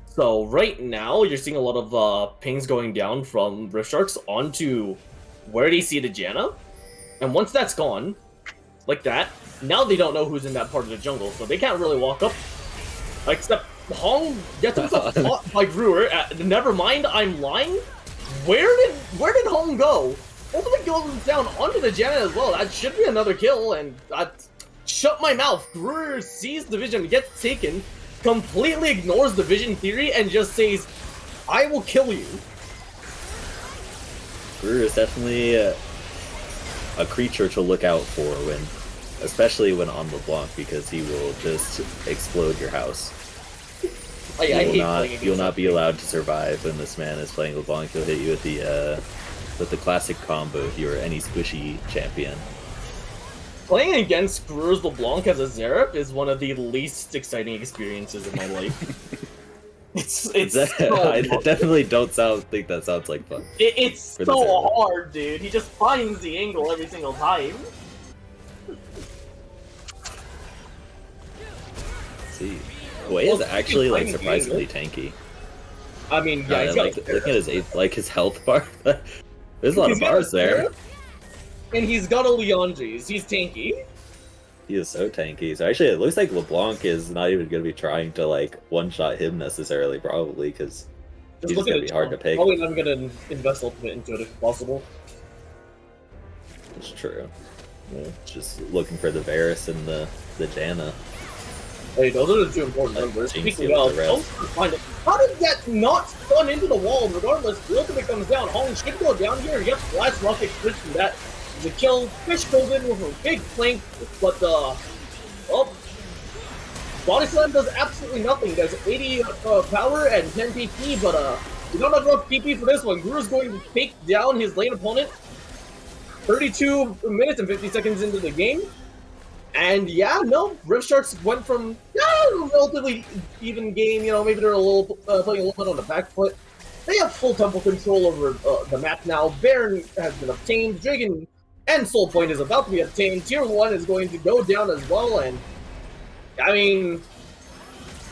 So right now, you're seeing a lot of pings going down from Rift Sharks onto where they see the Janna. And once that's gone, like that, now they don't know who's in that part of the jungle, so they can't really walk up. Except Hong gets himself caught by Brewer. Never mind, I'm lying. Where did Hong go? Ultimate goes down onto the Janna as well. That should be another kill, and shut my mouth. Brewer sees the vision, gets taken, completely ignores the vision theory, and just says, I will kill you. Brewer is definitely a creature to look out for when, especially when on LeBlanc, because he will just explode your house. You'll not be allowed to survive when this man is playing LeBlanc. He'll hit you with the classic combo if you're any squishy champion. Playing against Brewer's LeBlanc as a Xerath is one of the least exciting experiences in my life. I definitely don't think that sounds like fun. It's so hard, dude. He just finds the angle every single time. Let's see. Wei is actually like surprisingly tanky. I mean, yeah, like looking at his health bar. There's a lot of bars there. And he's got a Leandres. He's tanky. He is so tanky. So actually, it looks like LeBlanc is not even going to be trying to like one-shot him necessarily, probably, because he's going to be hard to pick. Probably not going to invest ultimate into it if possible. It's true. Yeah. Just looking for the Varus and the Janna. Hey, those are the 2 important numbers. Speaking of, how did that not stun into the wall? Regardless, the ultimate comes down. Hong should go down here. Yep, last rocket switch from that. The kill. Fish goes in with a big flank, but Body Slam does absolutely nothing. There's 80 power and 10 PP, but we don't have enough PP for this one. Guru's going to take down his lane opponent. 32 minutes and 50 seconds into the game. And yeah, no, Rift Sharks went from a relatively even game, you know, maybe they're playing a little bit on the back foot. They have full tempo control over the map now. Baron has been obtained. Dragon and Soul Point is about to be obtained. Tier 1 is going to go down as well, and I mean,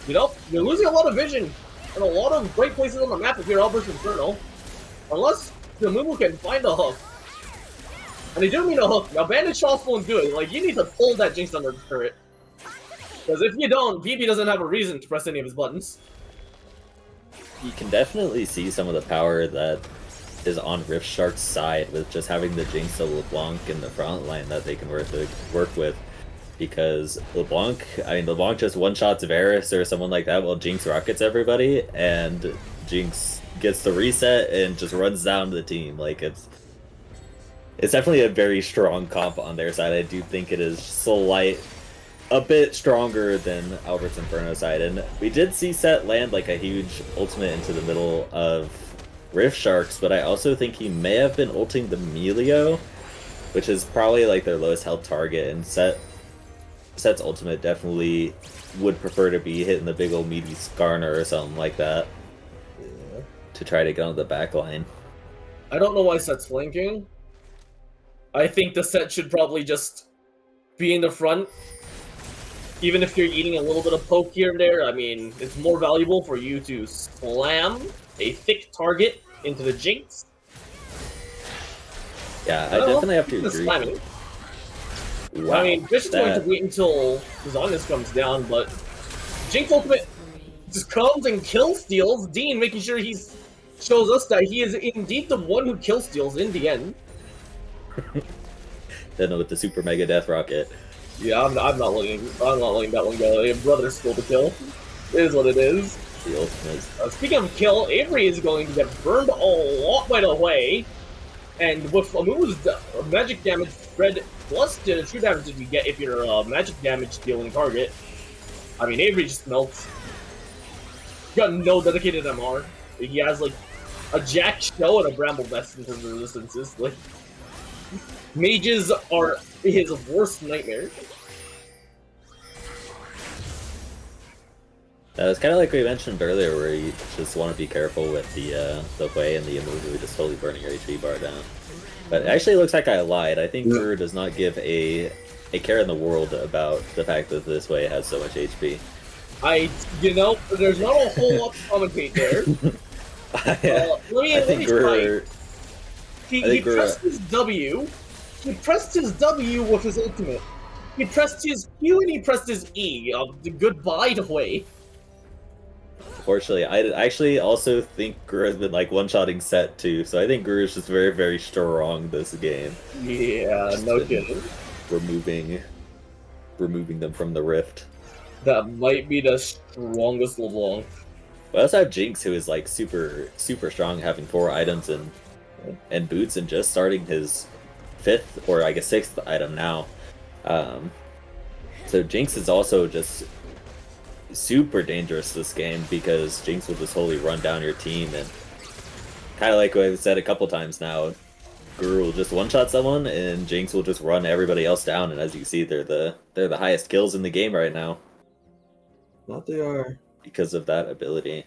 you know, you're losing a lot of vision and a lot of great places on the map if you're Albert's Inferno. Unless the Mumu can find a hook. And I do mean a hook. Now, Bandit Shot's going good. Like, you need to pull that Jinx under the turret. Because if you don't, BB doesn't have a reason to press any of his buttons. You can definitely see some of the power that is on Rift Shark's side with just having the Jinx of LeBlanc in the front line that they can work with. Because LeBlanc just one-shots Varus or someone like that while Jinx rockets everybody, and Jinx gets the reset and just runs down the team. Like, it's definitely a very strong comp on their side. I do think it is a bit stronger than Albert's Inferno side, and we did see Set land like a huge ultimate into the middle of Rift Sharks, but I also think he may have been ulting the Melio, which is probably like their lowest health target, and Set's ultimate definitely would prefer to be hitting the big old meaty Skarner or something like that. Yeah. To try to get on the back line. I don't know why Set's flanking. I think the Set should probably just be in the front. Even if you're eating a little bit of poke here and there, I mean, it's more valuable for you to slam a thick target into the Jinx. Yeah, I definitely have to agree. Slamming. Wow, I mean, Fish is going to wait until Zonius comes down, but Jinx ultimate just comes and kill steals Dean, making sure he shows us that he is indeed the one who kill steals in the end. Then with the super mega death rocket. Yeah, I'm not letting that one go. Your brother's still to kill. It is what it is. The ultimate. Speaking of kill, Avery is going to get burned a lot right away, and with Amu's magic damage spread plus the true damage that you get if you're a magic damage dealing target, I mean, Avery just melts. Got no dedicated MR. He has like a Jack Show and a Bramble Vest in terms of resistances. Like, mages are his worst nightmare. It's kind of like we mentioned earlier, where you just want to be careful with the Hui and the Amumu just totally burning your HP bar down. But it actually looks like I lied. I think Guru does not give a care in the world about the fact that this way has so much HP. There's not a whole lot to commentate there. Let me try. He pressed his W. He pressed his W with his ultimate. He pressed his Q and he pressed his E. Goodbye to Hui. Unfortunately, I actually also think Guru has been like one-shotting Set too, so I think Guru is just very, very strong this game. Yeah, just no kidding. Removing them from the rift. That might be the strongest LeBlanc. We also have Jinx, who is like super, super strong, having 4 items and boots, and just starting his 5th or I guess 6th item now. So Jinx is also just super dangerous this game, because Jinx will just wholly run down your team, and kind of like what I've said a couple times now, Guru will just one-shot someone and Jinx will just run everybody else down, and as you can see, they're the highest kills in the game right now. That they are. Because of that ability.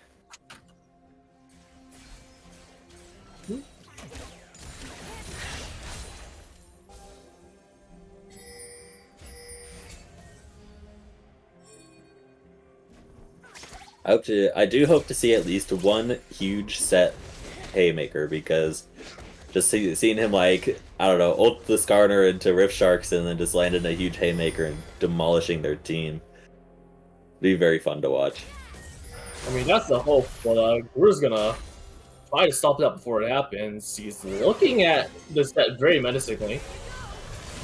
I do hope to see at least one huge Set haymaker, because just seeing him, like, I don't know, ult the Skarner into Rift Sharks and then just land in a huge haymaker and demolishing their team. It'd be very fun to watch. I mean, that's the hope, but Guru's gonna try to stop that before it happens. He's looking at this Set very menacingly.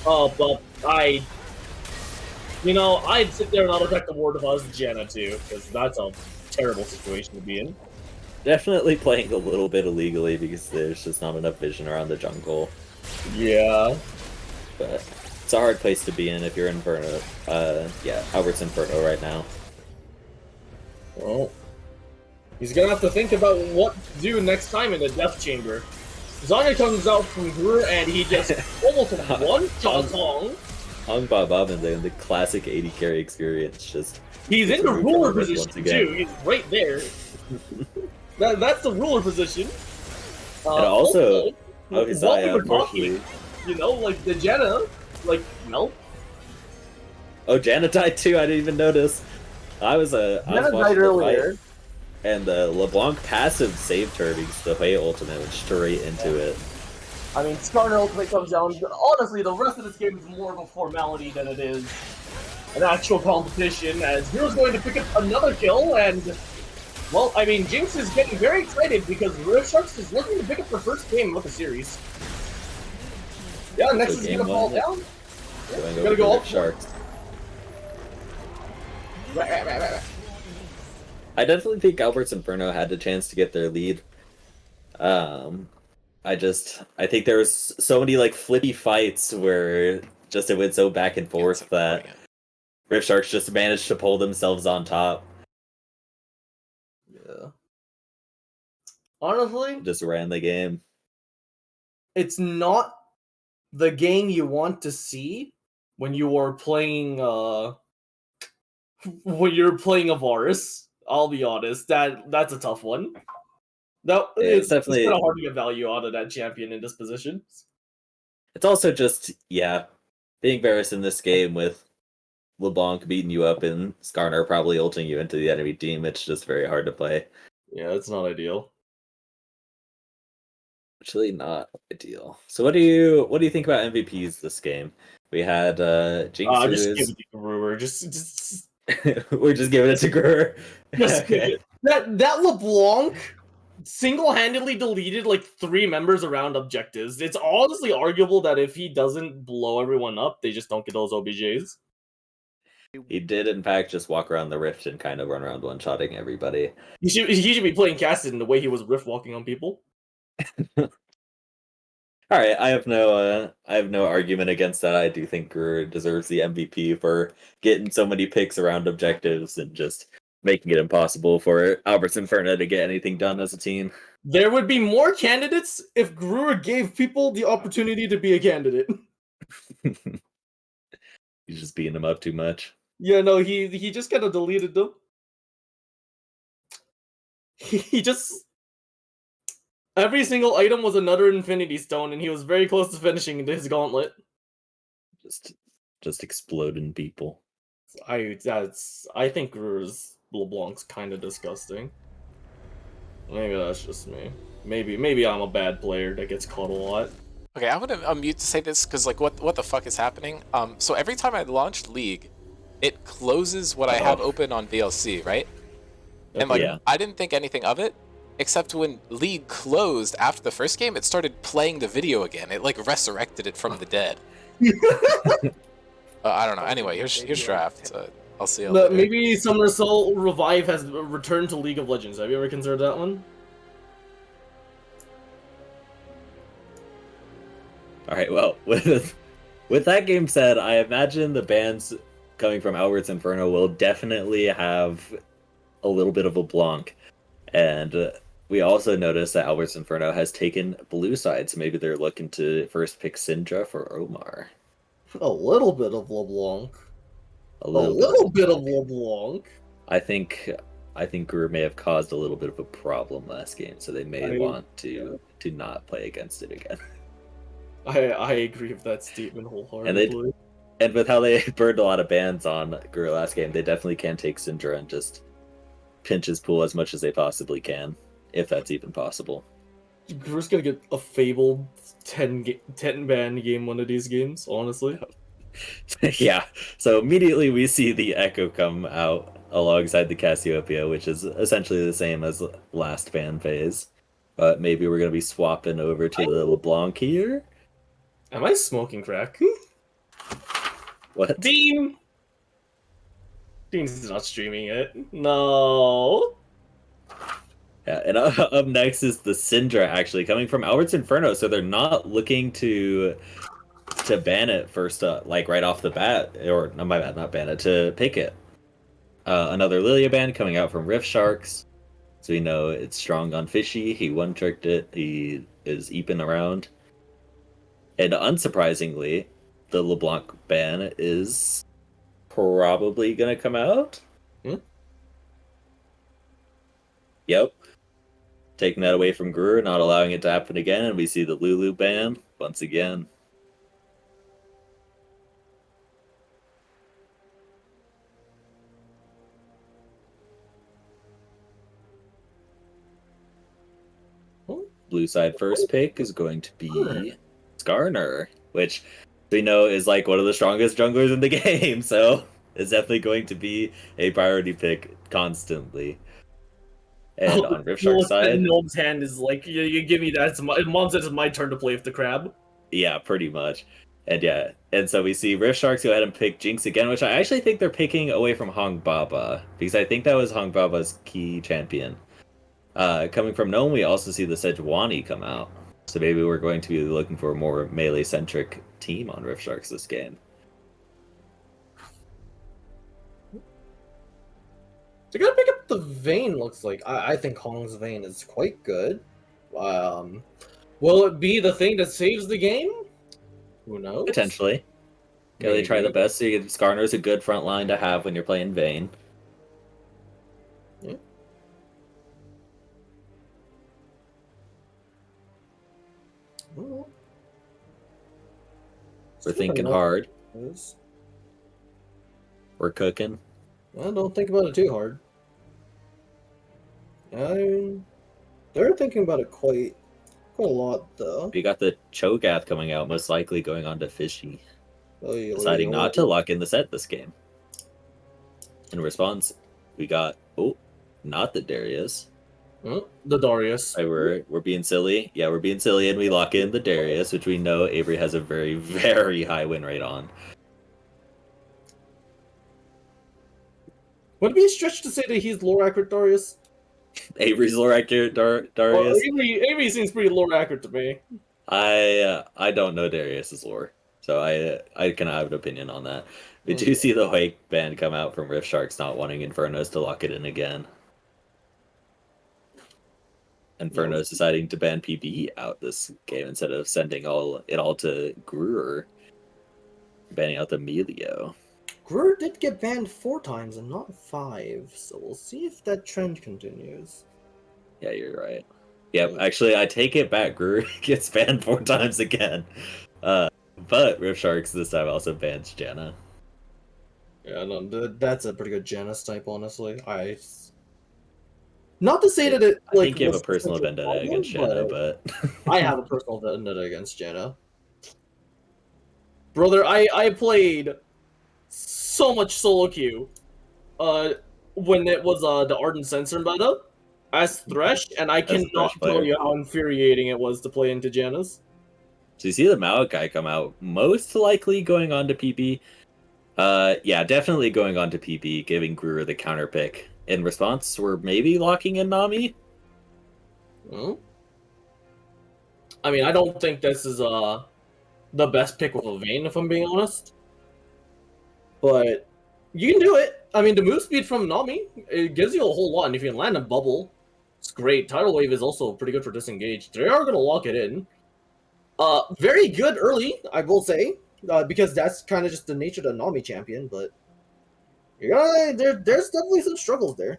But I'd sit there and not attack the Ward of Oz Janna too, because that's a terrible situation to be in. Definitely playing a little bit illegally, because there's just not enough vision around the jungle. Yeah. But it's a hard place to be in if you're Inferno. Yeah, Albert's Inferno right now. Well, he's gonna have to think about what to do next time in the Death Chamber. Zarya comes out from Guru and he just almost one-shot Hong. Hong Bob and the classic 80 carry experience. Just he's in the ruler position too. He's right there. That's the ruler position. And also, Isaiah, unfortunately, You know, like the Jenna, like no. Oh, Janna died too. I didn't even notice. I was Jenna died watching the earlier. fight, and the LeBlanc passive saved her because the Hui ultimate went straight into it. I mean, Skarner ultimate comes down. Honestly, the rest of this game is more of a formality than it is an actual competition. As Hero's going to pick up another kill, and well, I mean, Jinx is getting very excited because Rift Sharks is looking to pick up their first game of the series. Yeah, next is gonna fall down. Going Gonna go up Sharks. Right. I definitely think Albert's Inferno had a chance to get their lead. I think there was so many like flippy fights where just it went so back and forth that Rift Sharks just managed to pull themselves on top. Yeah. Honestly, just ran the game. It's not the game you want to see when you are playing when you're playing a Varus. I'll be honest, that's a tough one. No, It's it's definitely kind of hard to get value out of that champion in this position. It's also just being Varus in this game with LeBlanc beating you up and Skarner probably ulting you into the enemy team. It's just very hard to play. Yeah, it's not ideal. Actually, not ideal. So, what do you think about MVPs this game? We had Jinx, who just is give it to Brewer. Just we're just giving it to Gurr. Just okay. That LeBlanc single-handedly deleted like 3 members around objectives. It's honestly arguable that if he doesn't blow everyone up, they just don't get those OBJs. He did, in fact, just walk around the rift and kind of run around one-shotting everybody. He should be playing casted in the way he was rift walking on people. All right, I have no argument against that. I do think Gurr deserves the MVP for getting so many picks around objectives and just making it impossible for Albert's Inferno to get anything done as a team. There would be more candidates if Brewer gave people the opportunity to be a candidate. He's just beating them up too much. Yeah, no, he just kind of deleted them. He just every single item was another Infinity Stone, and he was very close to finishing his gauntlet. Just exploding people. I think Brewer's LeBlanc's kind of disgusting. Maybe that's just me. Maybe I'm a bad player that gets caught a lot. Okay, I'm gonna unmute to say this because like what the fuck is happening? So every time I launched League, it closes what I have open on VLC, right? And like I didn't think anything of it, except when League closed after the first game, it started playing the video again. It like resurrected it from the dead. I don't know. Anyway, here's draft. I'll see. Maybe Summoner Soul Revive has returned to League of Legends. Have you ever considered that one? All right. Well, with that game said, I imagine the bans coming from Albert's Inferno will definitely have a little bit of a Blanc, and we also noticed that Albert's Inferno has taken blue side, so maybe they're looking to first pick Syndra for Omar. A little bit of LeBlanc. A little bit of LeBlanc. I think Guru may have caused a little bit of a problem last game, so they may want to not play against it again. I agree with that statement wholeheartedly. And with how they burned a lot of bans on Guru last game, they definitely can take Syndra and just pinch his pool as much as they possibly can, if that's even possible. Guru's gonna get a fabled 10 ban game one of these games, honestly. Yeah, so immediately we see the Echo come out alongside the Cassiopeia, which is essentially the same as last ban phase. But maybe we're going to be swapping over to the LeBlanc here. Am I smoking crack? What? Dean's not streaming it. No. Yeah, and up next is the Syndra, actually, coming from Albert's Inferno, so they're not looking to ban it first, like right off the bat, or no, my bad, not ban it, to pick it. Another Lilia ban coming out from Rift Sharks, so we know it's strong on Fishy. He one-tricked it. He is eeping around, and unsurprisingly, the LeBlanc ban is probably gonna come out. Yep. Taking that away from Guru, not allowing it to happen again, and we see the Lulu ban once again. blue side first pick is going to be Skarner, which we know is like one of the strongest junglers in the game, so it's definitely going to be a priority pick constantly. And on Rift side, Gnome's hand is like, you give me that. Mom says it's my turn to play with the crab. Yeah, pretty much. And so we see Rift Sharks go ahead and pick Jinx again, which I actually think they're picking away from Hong Baba, because I think that was Hong Baba's key champion. Coming from Gnome, we also see the Sejuani come out. So maybe we're going to be looking for a more melee-centric team on Rift Sharks this game. They're gonna pick up the Vayne, looks like. I think Hong's Vayne is quite good. Will it be the thing that saves the game? Who knows? Potentially. Really try the best. So Skarner's a good front line to have when you're playing Vayne. Yeah. We're thinking hard. We're cooking. Don't think about it too hard. They're thinking about it quite a lot, though. We got the Cho'Gath coming out, most likely going on to Fishy. Deciding not to lock in the set this game. In response, we got, not the Darius. The Darius. We're being silly. Yeah, we're being silly, and we lock in the Darius, which we know Avery has a very, very high win rate on. Would it be a stretch to say that he's lore accurate Darius? Avery's lore accurate Darius? Well, Avery seems pretty lore accurate to me. I don't know Darius's lore, so I cannot have an opinion on that. Did you see the Wake ban come out from Rift Sharks not wanting Infernos to lock it in again? Inferno's deciding to ban PB out this game instead of sending it all to Gruer, banning out the Melio. Gruer did get banned 4 times and not 5, so we'll see if that trend continues. Yeah, you're right. Yeah, actually, I take it back. Gruer gets banned 4 times again. But Rift Sharks this time also bans Janna. Yeah, no, that's a pretty good Janus type, honestly. Not to say that it, I think you have a personal vendetta against Janna, but... I have a personal vendetta against Janna. Brother, I played so much solo queue when it was the Ardent Sensor meta as Thresh, and I cannot tell you how infuriating it was to play into Janus. So you see the Maokai come out, most likely going on to PP. Yeah, definitely going on to PP, giving Gruer the counter pick. In response, we're maybe locking in Nami? Well, I mean, I don't think this is the best pick with a Vayne, if I'm being honest. But you can do it. I mean, the move speed from Nami, it gives you a whole lot, and if you can land a bubble, it's great. Tidal Wave is also pretty good for disengage. They are going to lock it in. Very good early, I will say, because that's kind of just the nature of the Nami champion, but there's definitely some struggles there.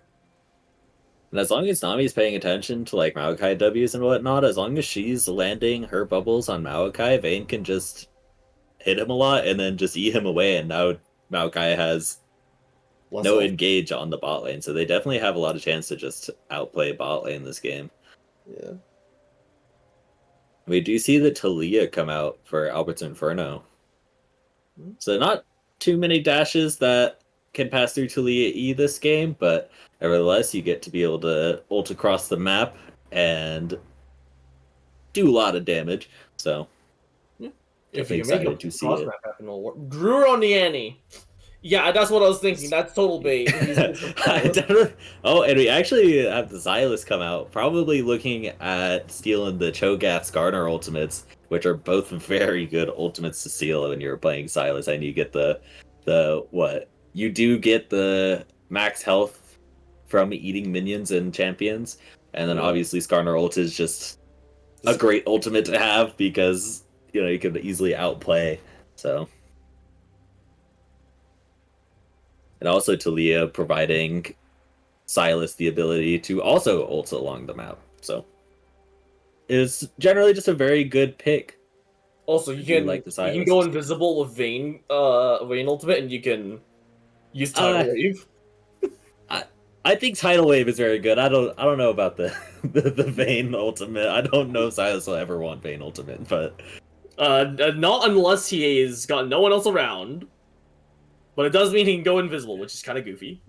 And as long as Nami's paying attention to like Maokai W's and whatnot, as long as she's landing her bubbles on Maokai, Vayne can just hit him a lot and then just eat him away, and now Maokai has no engage on the bot lane, so they definitely have a lot of chance to just outplay bot lane this game. Yeah. We do see the Talia come out for Albert's Inferno. So not too many dashes that can pass through Talia E this game, but nevertheless, you get to be able to ult across the map and do a lot of damage. So, if you can make a cross map happen, it'll work. Gruer on the Annie. Yeah, that's what I was thinking. That's total bait. Oh, and we actually have the Xylus come out, probably looking at stealing the Cho'Gath Skarner ultimates, which are both very good ultimates to steal when you're playing Xylus, and you get the what? You do get the max health from eating minions and champions, and then obviously Skarner ult is just a great ultimate to have because you can easily outplay. So. And also Talia providing Silas the ability to also ult along the map. So it's generally just a very good pick. Also, you can go invisible with Vayne ultimate, and you can use Tidal Wave. I think Tidal Wave is very good. I don't know about the the Vayne ultimate. I don't know if Silas will ever want Vayne ultimate, but not unless he's got no one else around. But it does mean he can go invisible, which is kind of goofy.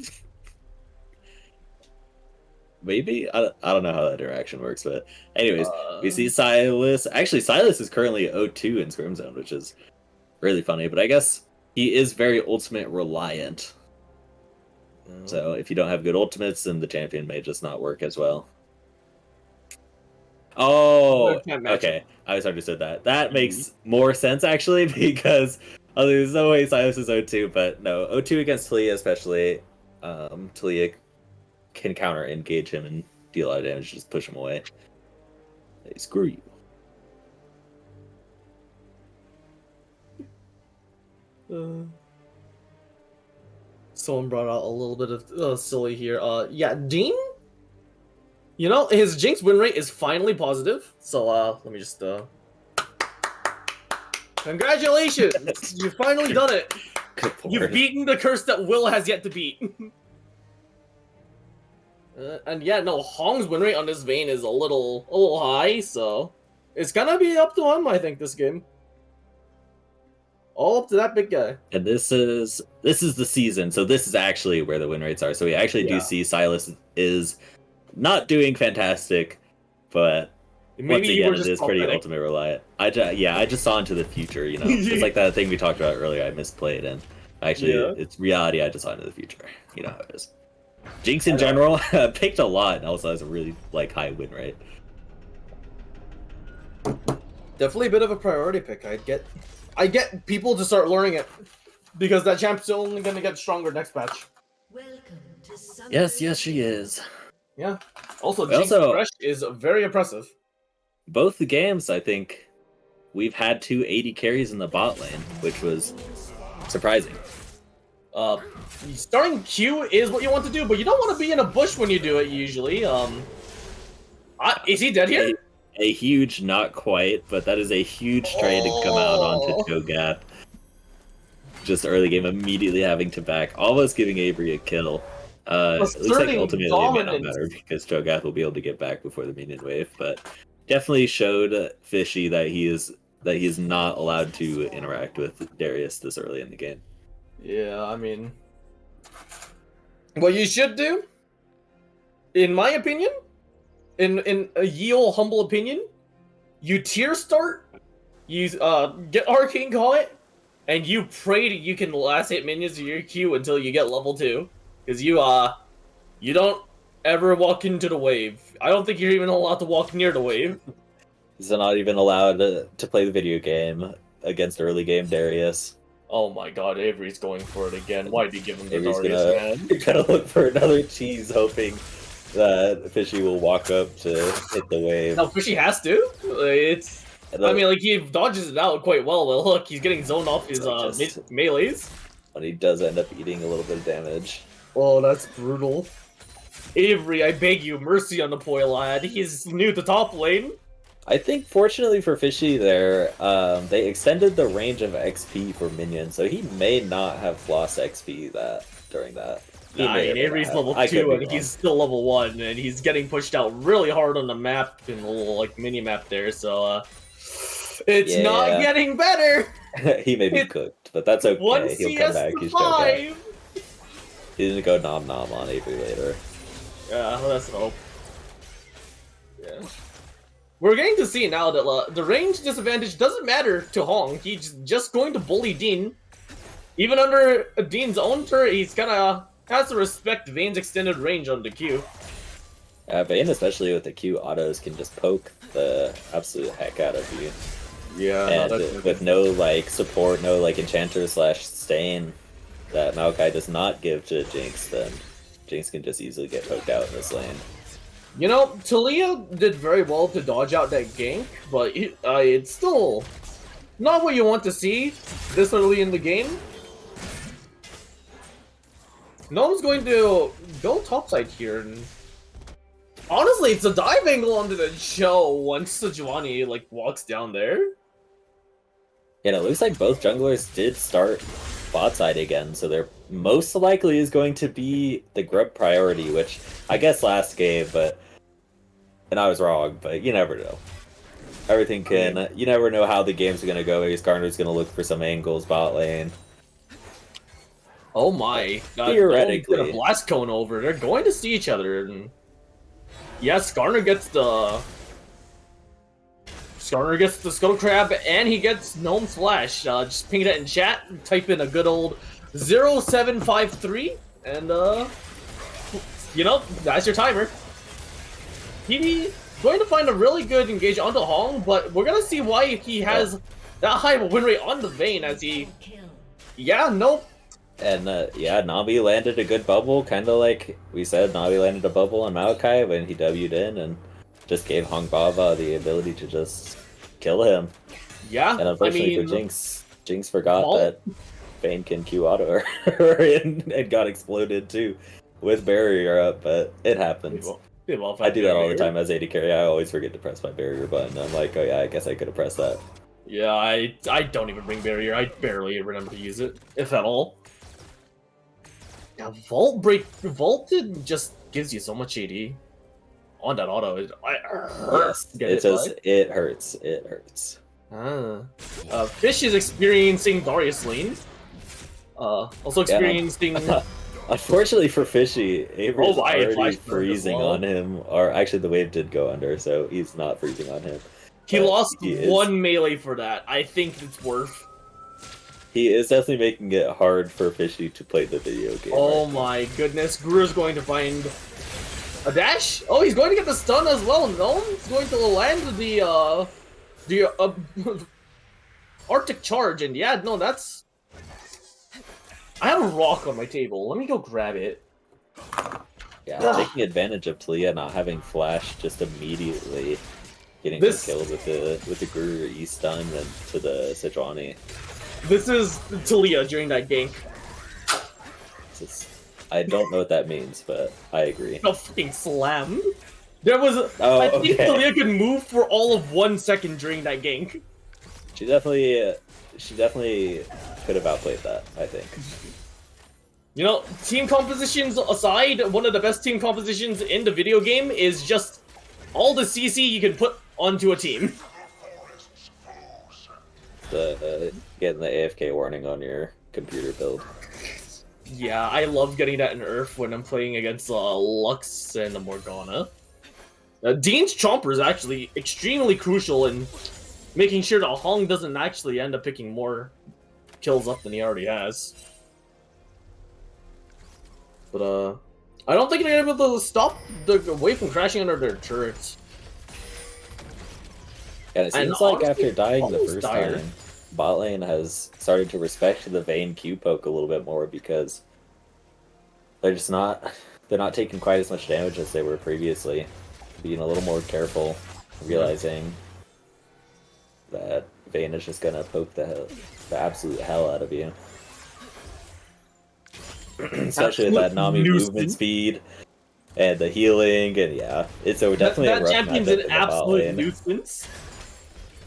maybe I don't know how that interaction works, but anyways, we see Silas. Actually, Silas is currently 0-2 in Scrim Zone, which is really funny. But I guess he is very ultimate reliant. So if you don't have good ultimates, then the champion may just not work as well. Oh, okay. I misunderstood that. That makes more sense, actually, because there's no way Silas is 0-2, but no, 0-2 against Talia especially. Talia can counter engage him and deal a lot of damage, just push him away. Hey, screw you. Someone brought out a little bit of silly here. Yeah, Dean? You know, his Jinx win rate is finally positive. So, let me just, Congratulations! You've finally done it! You've beaten the curse that Will has yet to beat. And yeah, no, Hong's win rate on this Vayne is a little high, so it's gonna be up to him, I think, this game. All up to that big guy. And this is the season, so this is actually where the win rates are. So we actually do see Silas is not doing fantastic, but once again, it is pretty ultimate reliant. I just saw into the future, you know. It's like that thing we talked about earlier. I misplayed, and actually, it's reality. I just saw into the future. You know how it is. Jinx in general picked a lot, and also has a really high win rate. Definitely a bit of a priority pick. I get people to start learning it because that champ's only going to get stronger next patch. Yes, she is. Yeah. Also, Jinx Fresh is very impressive. Both the games, I think, we've had 2 80 carries in the bot lane, which was surprising. Starting Q is what you want to do, but you don't want to be in a bush when you do it usually. Is he dead here? A huge, not quite, but that is a huge trade to come out onto Cho'Gath. Just early game, immediately having to back, almost giving Avery a kill. It looks like ultimately it may not matter because Cho'Gath will be able to get back before the minion wave, but definitely showed Fishy that he is not allowed to interact with Darius this early in the game. Yeah, I mean, what you should do, in my opinion, in a ye old humble opinion, you tier start, you get Arcane Gauntlet, and you pray that you can last hit minions of your Q until you get level 2. Because you don't ever walk into the wave. I don't think you're even allowed to walk near the wave. He's not even allowed to play the video game against early game Darius. Oh my god, Avery's going for it again. Why did you give him the Darius, man? He's gonna look for another cheese, hoping that Fishy will walk up to hit the wave. No, Fishy has to. I mean, he dodges it out quite well. But look, he's getting zoned off his melees. But he does end up eating a little bit of damage. Oh, that's brutal. Avery, I beg you, mercy on the poor lad. He's new to top lane. I think, fortunately for Fishy there, they extended the range of XP for minions, so he may not have lost XP during that. Avery's level 2 and he's still level 1, and he's getting pushed out really hard on the map, in the little mini-map there, so it's not getting better! He may be cooked, but that's okay. One He'll CS come back, to he's 5! He's gonna go nom-nom on Avery later. Yeah, that's hope. Yeah. We're getting to see now that the range disadvantage doesn't matter to Hong. He's just going to bully Dean. Even under Dean's own turret, he's has to respect Vayne's extended range on the Q. Vayne, especially with the Q autos, can just poke the absolute heck out of you. Yeah, and with no support, no enchanter/stain that Maokai does not give to Jinx, then Jinx can just easily get poked out in this lane. You know, Talia did very well to dodge out that gank, but it's still not what you want to see this early in the game. No one's going to go topside here, and honestly, it's a dive angle onto the show once Sejuani walks down there. And it looks like both junglers did start bot side again, so there most likely is going to be the grub priority, which I guess last game, and I was wrong, but you never know. Everything can, you never know how the game's going to go. Garner's going to look for some angles bot lane. Oh my! Theoretically, get a blast cone over. They're going to see each other, and yes, Garner gets the Scuttle Crab, and he gets Gnome's Flash. Just ping it in chat, type in a good old 0753, and you know, that's your timer. He going to find a really good engage onto Hong, but we're gonna see why he has that high of a win rate on the Vayne as he. Yeah, nope. And yeah, Navi landed a good bubble, kind of like we said. Navi landed a bubble on Maokai when he W'd in, and just gave Hong Bava the ability to just kill him. Yeah, and unfortunately for Jinx forgot that Vayne can Q auto her and got exploded too with barrier up, but it happens. I do that all the time as AD carry. I always forget to press my barrier button. I'm like, oh yeah, I guess I could have pressed that. Yeah, I don't even bring barrier. I barely remember to use it, if at all. Yeah, Vaulted just gives you so much AD on that auto. It hurts. It hurts. Fish is experiencing Darius lane. Also experiencing. Unfortunately for Fishy, Avery's already freezing on him. Or actually, the wave did go under, so he's not freezing on him. He lost one melee for that. I think it's worth. He is definitely making it hard for Fishy to play the video game. Oh my goodness, Gruer's going to find a dash. Oh, he's going to get the stun as well. No, he's going to land the Arctic Charge, and yeah, no, that's. I have a rock on my table. Let me go grab it. Yeah, taking advantage of Talia not having flash just immediately getting the kill with the Gruer E-stun and to the Sejuani. This is Talia during that gank. I don't know what that means, but I agree. No fucking slam. There was I think Talia could move for all of 1 second during that gank. She definitely could have outplayed that, I think. You know, team compositions aside, one of the best team compositions in the video game is just all the CC you can put onto a team. Getting the AFK warning on your computer build. Yeah, I love getting that in Earth when I'm playing against Lux and Morgana. Dean's Chomper is actually extremely crucial in making sure that Hong doesn't actually end up picking more kills up than he already has. But I don't think they're able to stop the wave from crashing under their turrets. And it seems like after dying the first time, bot lane has started to respect the Vayne Q poke a little bit more because they're not taking quite as much damage as they were previously. Being a little more careful, realizing that Vayne is just gonna poke the absolute hell out of you. Especially with that Nami movement speed and the healing, and yeah, it's definitely a rough champion's an absolute nuisance.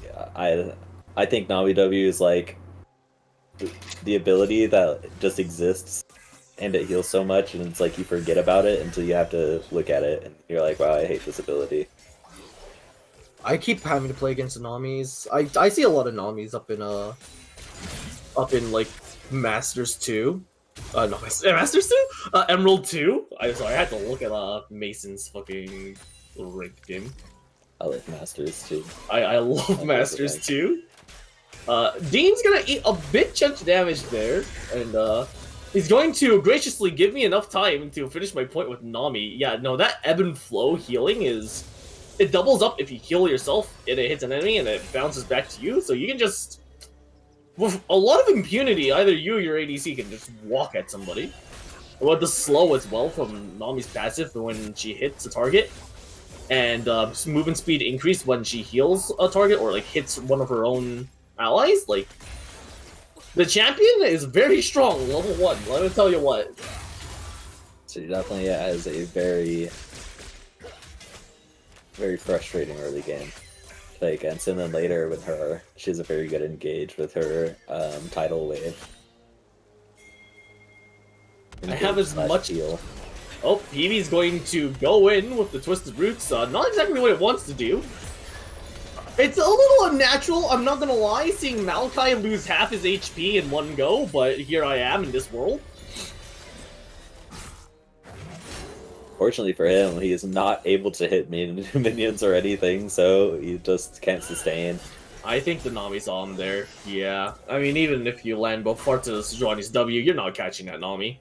Yeah, I think Nami W is like the ability that just exists and it heals so much, and it's like you forget about it until you have to look at it and you're like, wow, I hate this ability. I keep having to play against the Namis. I see a lot of Namis up in like Masters 2. No, Masters 2? Emerald 2? I'm sorry, I had to look at Mason's fucking ranked game. I like Masters 2. I love Masters 2. Dean's gonna eat a bit chunk damage there, and he's going to graciously give me enough time to finish my point with Nami. Yeah, no, that ebb and flow healing it doubles up if you heal yourself and it hits an enemy and it bounces back to you, so you can just, with a lot of impunity, either you or your ADC can just walk at somebody. With the slow as well from Nami's passive when she hits a target, and movement speed increase when she heals a target or like hits one of her own allies. Like, the champion is very strong, level 1, let me tell you what. So she definitely has a very frustrating early game to play against, and then later with her, she has a very good engage with her tidal wave. I have as much heal. Oh, Eevee's going to go in with the Twisted Roots. Not exactly what it wants to do. It's a little unnatural, I'm not gonna lie, seeing Maokai lose half his HP in one go, but here I am in this world. Fortunately for him, he is not able to hit minions or anything, so he just can't sustain. I think the Nami saw him there. Yeah. I mean, even if you land both parts of the Sejuani's W, you're not catching that Nami.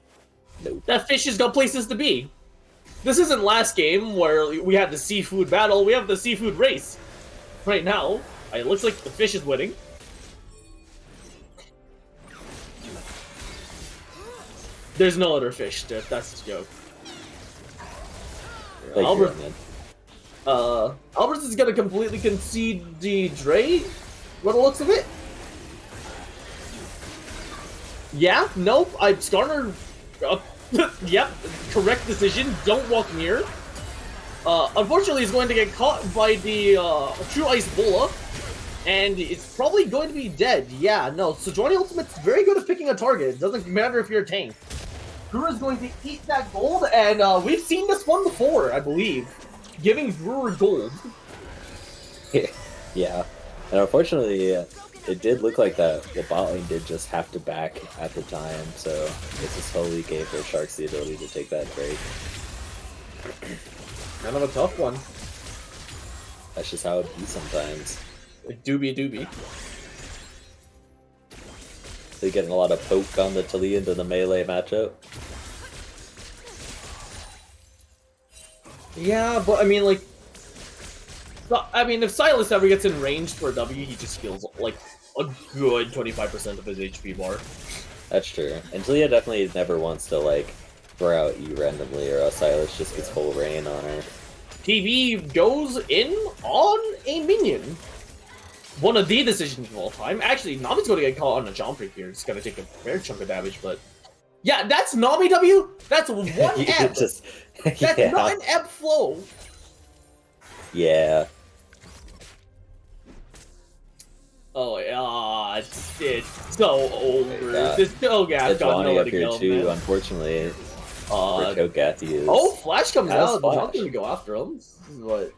Nope. That fish has got places to be. This isn't last game where we had the seafood battle, we have the seafood race. Right now, it looks like the fish is winning. There's no other fish, that's the joke. Albert is gonna completely concede the Dre, what the looks of it. Yeah, nope, Skarner, yep, correct decision, don't walk near. Unfortunately, he's going to get caught by the True Ice Bola, and it's probably going to be dead. Yeah, no, Sejuani Ultimate's very good at picking a target. It doesn't matter if you're a tank. Brewer's going to eat that gold, and we've seen this one before, I believe. Giving Brewer gold. Yeah, and unfortunately, it did look like that the bot lane did just have to back at the time, so it just totally gave the Sharks the ability to take that break. Kind of a tough one. That's just how it be sometimes. Doobie. They're getting a lot of poke on the Talia into the melee matchup. Yeah, but I mean, like, if Silas ever gets in range for a W, he just heals like a good 25% of his HP bar. That's true. And Talia definitely never wants to like throw out E randomly, or else Silas just gets full rain on her. PB goes in on a minion. One of the decisions of all time. Actually, Nami's going to get caught on a jump break here. It's going to take a fair chunk of damage, but... Yeah, that's Nami W? That's one ebb! That's not an ebb flow! Yeah. Oh, yeah, it's so over. This Cho'Gath got nowhere to go, too, man. Unfortunately, for Cho'Gath he is. Oh, Flash comes out. I'm going to go after him. But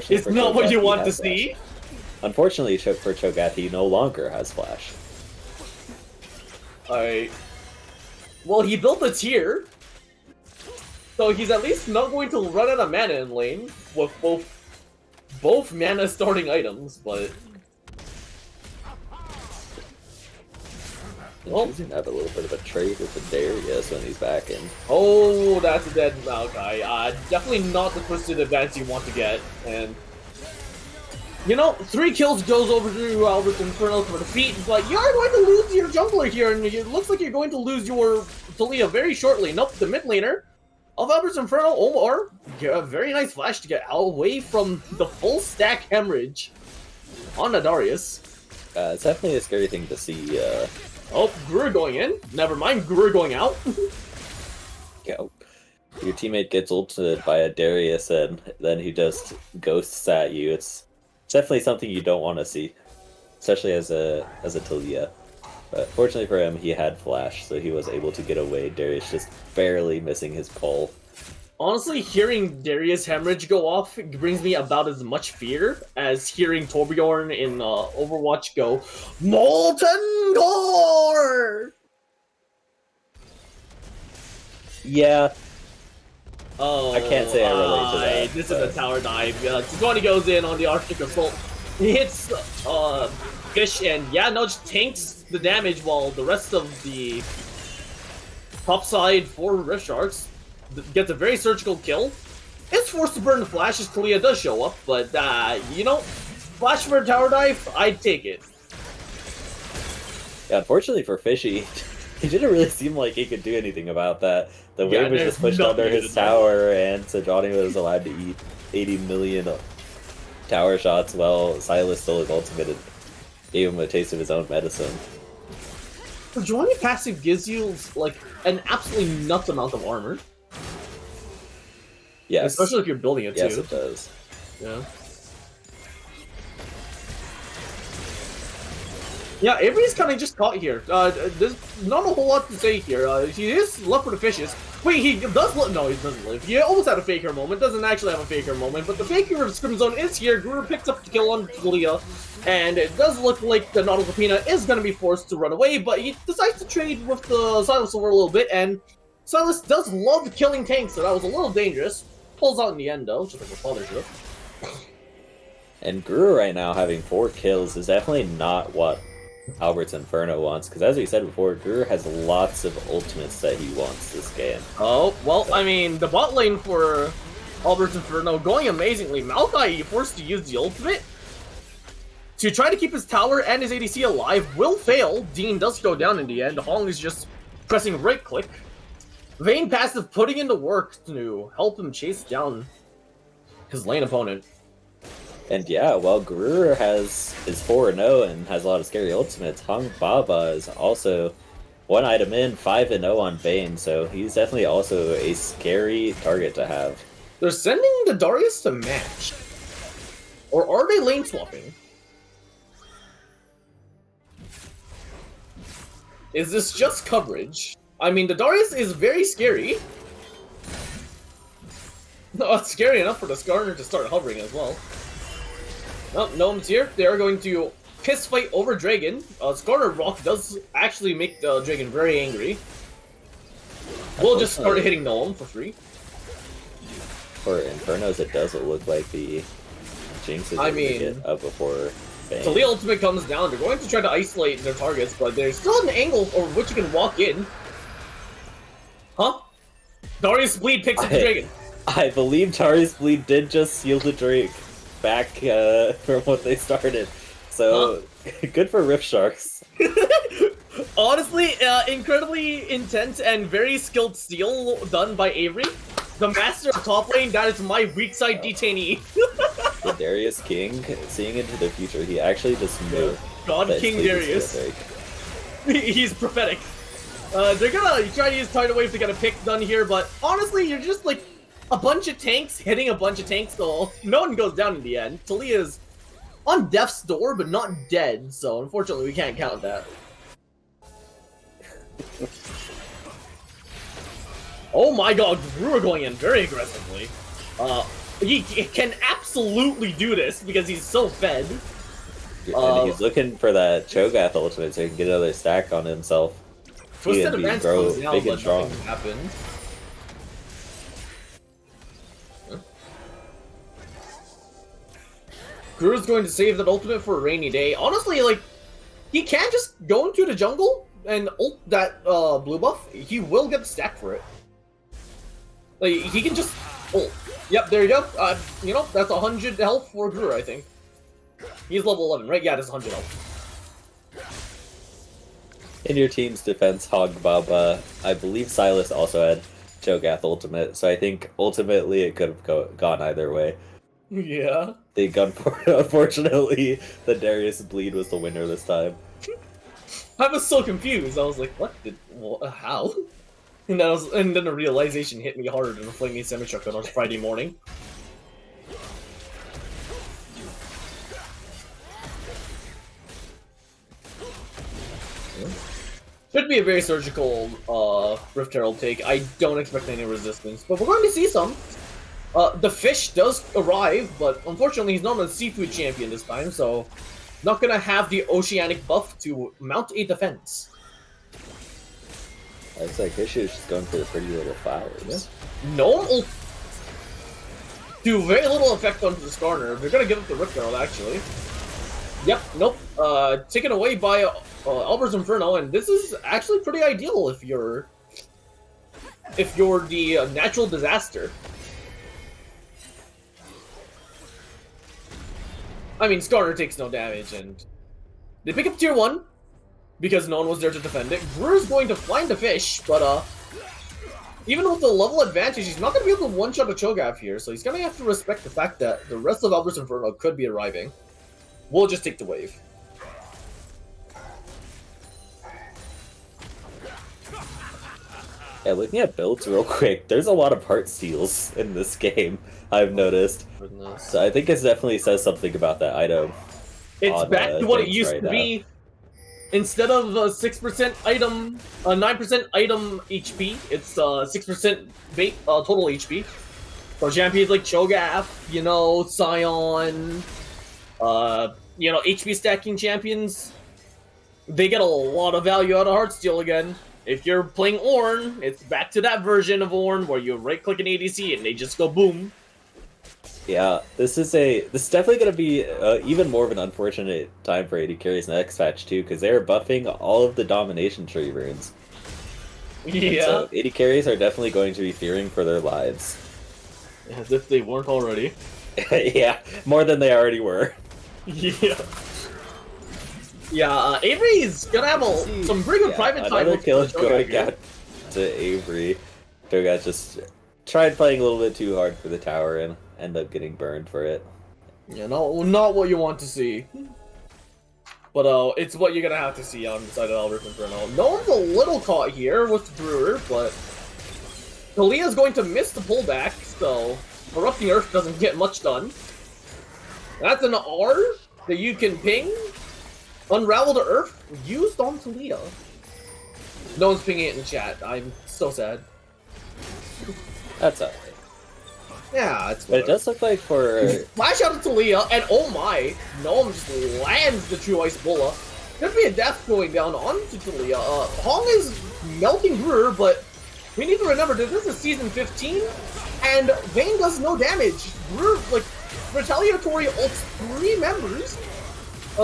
it's not what you want to see. Unfortunately, for Cho'Gath, he no longer has Flash. Alright. Well, he built a tier. So he's at least not going to run out of mana in lane with both mana starting items, but... He's gonna have a little bit of a trade with the Darius when he's back in. Oh, that's a dead Maokai. Definitely not the twisted advance you want to get, and... You know, 3 kills goes over to Albert's Inferno for defeat, but you're going to lose your jungler here, and it looks like you're going to lose your Talia very shortly. Nope, the mid laner of Albert's Inferno, Omar, a very nice flash to get away from the full stack hemorrhage on the Darius. It's definitely a scary thing to see. Oh, Guru going in. Never mind, Guru going out. Yeah. Your teammate gets ulted by a Darius, and then he just ghosts at you. It's definitely something you don't want to see, especially as a Talia. But fortunately for him, he had Flash, so he was able to get away. Darius just barely missing his pull. Honestly, hearing Darius hemorrhage go off brings me about as much fear as hearing Torbjorn in Overwatch go, Molten Core! Yeah. Oh, I can't say I relate to that. This is a tower dive. Sejuani goes in on the Arctic Assault. He hits Fish, and yeah, no, just tanks the damage while the rest of the top side for Rift Sharks gets a very surgical kill. It's forced to burn the Flash as Talia does show up, but you know, Flash for a tower dive, I'd take it. Yeah, unfortunately for Fishy, he didn't really seem like he could do anything about that. The wave was just pushed under his tower, and Sejuani was allowed to eat 80 million tower shots while Silas stole his ultimate and gave him a taste of his own medicine. Sejuani passive gives you like an absolutely nuts amount of armor. Yes. Especially if you're building it too. Yes, it does. Yeah. Yeah, Avery's kind of just caught here. There's not a whole lot to say here. He is left for the fishes. Wait, he does live. No, he doesn't live. He almost had a faker moment. Doesn't actually have a faker moment, but the faker of Scrim Zone is here. Guru picks up the kill on Talia, and it does look like the Nautilus is going to be forced to run away, but he decides to trade with the Silas over a little bit, and Silas does love killing tanks, so that was a little dangerous. Pulls out in the end, though, just like his father should have. And Guru right now having 4 kills is definitely not what Albert's Inferno wants, because as we said before, Guru has lots of ultimates that he wants this game. Oh, well, I mean, the bot lane for Albert's Inferno going amazingly. Maokai forced to use the ultimate to try to keep his tower and his ADC alive. Will fail. Dean does go down in the end. Hong is just pressing right click. Vayne passive putting in the work to help him chase down his lane opponent. And yeah, while Guru is 4-0 and has a lot of scary ultimates, Hong Baba is also 1 item in, 5-0 on Vayne, so he's definitely also a scary target to have. They're sending the Darius to match. Or are they lane swapping? Is this just coverage? I mean, the Darius is very scary. No, it's scary enough for the Skarner to start hovering as well. Oh, Gnome's here. They are going to piss fight over Dragon. Skarner Rock does actually make the Dragon very angry. We'll just start hitting Gnome for free. For Infernos, it doesn't look like the Jinx is going to get up before Vayne. So the ultimate comes down. They're going to try to isolate their targets, but there's still an angle over which you can walk in. Huh? Darius Bleed picks up the Dragon. I believe Darius Bleed did just seal the Drake back from what they started. So, good for Rift Sharks. Honestly, incredibly intense and very skilled steal done by Avery. The master of top lane, that is my weak side detainee. The Darius King, seeing into the future, he actually just knew. God King Darius. He's prophetic. They're gonna try to use Tidal Wave to get a pick done here, but honestly, you're just like a bunch of tanks hitting a bunch of tanks, though. No one goes down in the end. Talia's on death's door, but not dead, so unfortunately we can't count that. Oh my god, Gru are going in very aggressively. He can absolutely do this because he's so fed. And he's looking for that Cho'Gath ultimate so he can get another stack on himself. Twisted Advance comes down, big but and strong. nothing happened. Gru's going to save that ultimate for a rainy day. Honestly, like, he can't just go into the jungle and ult that blue buff. He will get the stack for it. Like, he can just ult. Yep, there you go. You know, that's 100 health for Gru, I think. He's level 11, right? Yeah, that's 100 health. In your team's defense, Hog Baba, I believe Silas also had Cho'Gath ultimate, so I think ultimately it could have gone either way. Yeah. Unfortunately, the Darius Bleed was the winner this time. I was so confused. I was like, what? How? And then the realization hit me harder than a flaming semi-truck on Friday morning. Should be a very surgical Rift Herald take. I don't expect any resistance, but we're going to see some. The fish does arrive, but unfortunately he's not a seafood champion this time, so not gonna have the oceanic buff to mount a defense. Looks like Fishy is just going for the pretty little flowers. Yeah. Gnome will do very little effect onto the Skarner. They're gonna give it to Rift Herald, actually. Yep, nope. Taken away by Albert's Inferno, and this is actually pretty ideal if you're the natural disaster. I mean, Skarner takes no damage, and they pick up tier 1 because no one was there to defend it. Gru's going to find the fish, but even with the level advantage, he's not going to be able to one-shot a Cho'Gath here, so he's going to have to respect the fact that the rest of Albert's Inferno could be arriving. We'll just take the wave. Yeah, looking at builds real quick, there's a lot of heart steals in this game, I've noticed. Goodness. So I think it definitely says something about that item. It's back to what it used to be. Instead of 6% item, 9% item HP, it's 6% total HP. So champions like Cho'Gath, you know, Scion, you know, HP stacking champions, they get a lot of value out of Heartsteel again. If you're playing Ornn, it's back to that version of Ornn where you right-click an ADC and they just go boom. Yeah, this is definitely going to be even more of an unfortunate time for AD carries next patch too, because they're buffing all of the domination tree runes. Yeah. And so AD carries are definitely going to be fearing for their lives. As if they weren't already. Yeah, more than they already were. Yeah. Yeah, Avery's gonna have some pretty good private time. Another kill going out to Avery. Cho'Gath just tried playing a little bit too hard for the tower and ended up getting burned for it. Yeah, no, not what you want to see. But it's what you're gonna have to see on the side of Albert Inferno. No one's a little caught here with the Brewer, but Talia's going to miss the pullback, so Erupting Earth doesn't get much done. That's an R that you can ping. Unravel the Earth used on Talia. No one's pinging it in chat. I'm so sad. That's alright. Yeah, it's but it does look like for flash out to Talia, and oh my, Gnome just lands the True Ice Bulla. Could be a death going down onto Talia. Hong is melting Brewer, but we need to remember that this is season 15, and Vayne does no damage. Brewer, like, retaliatory ults 3 members.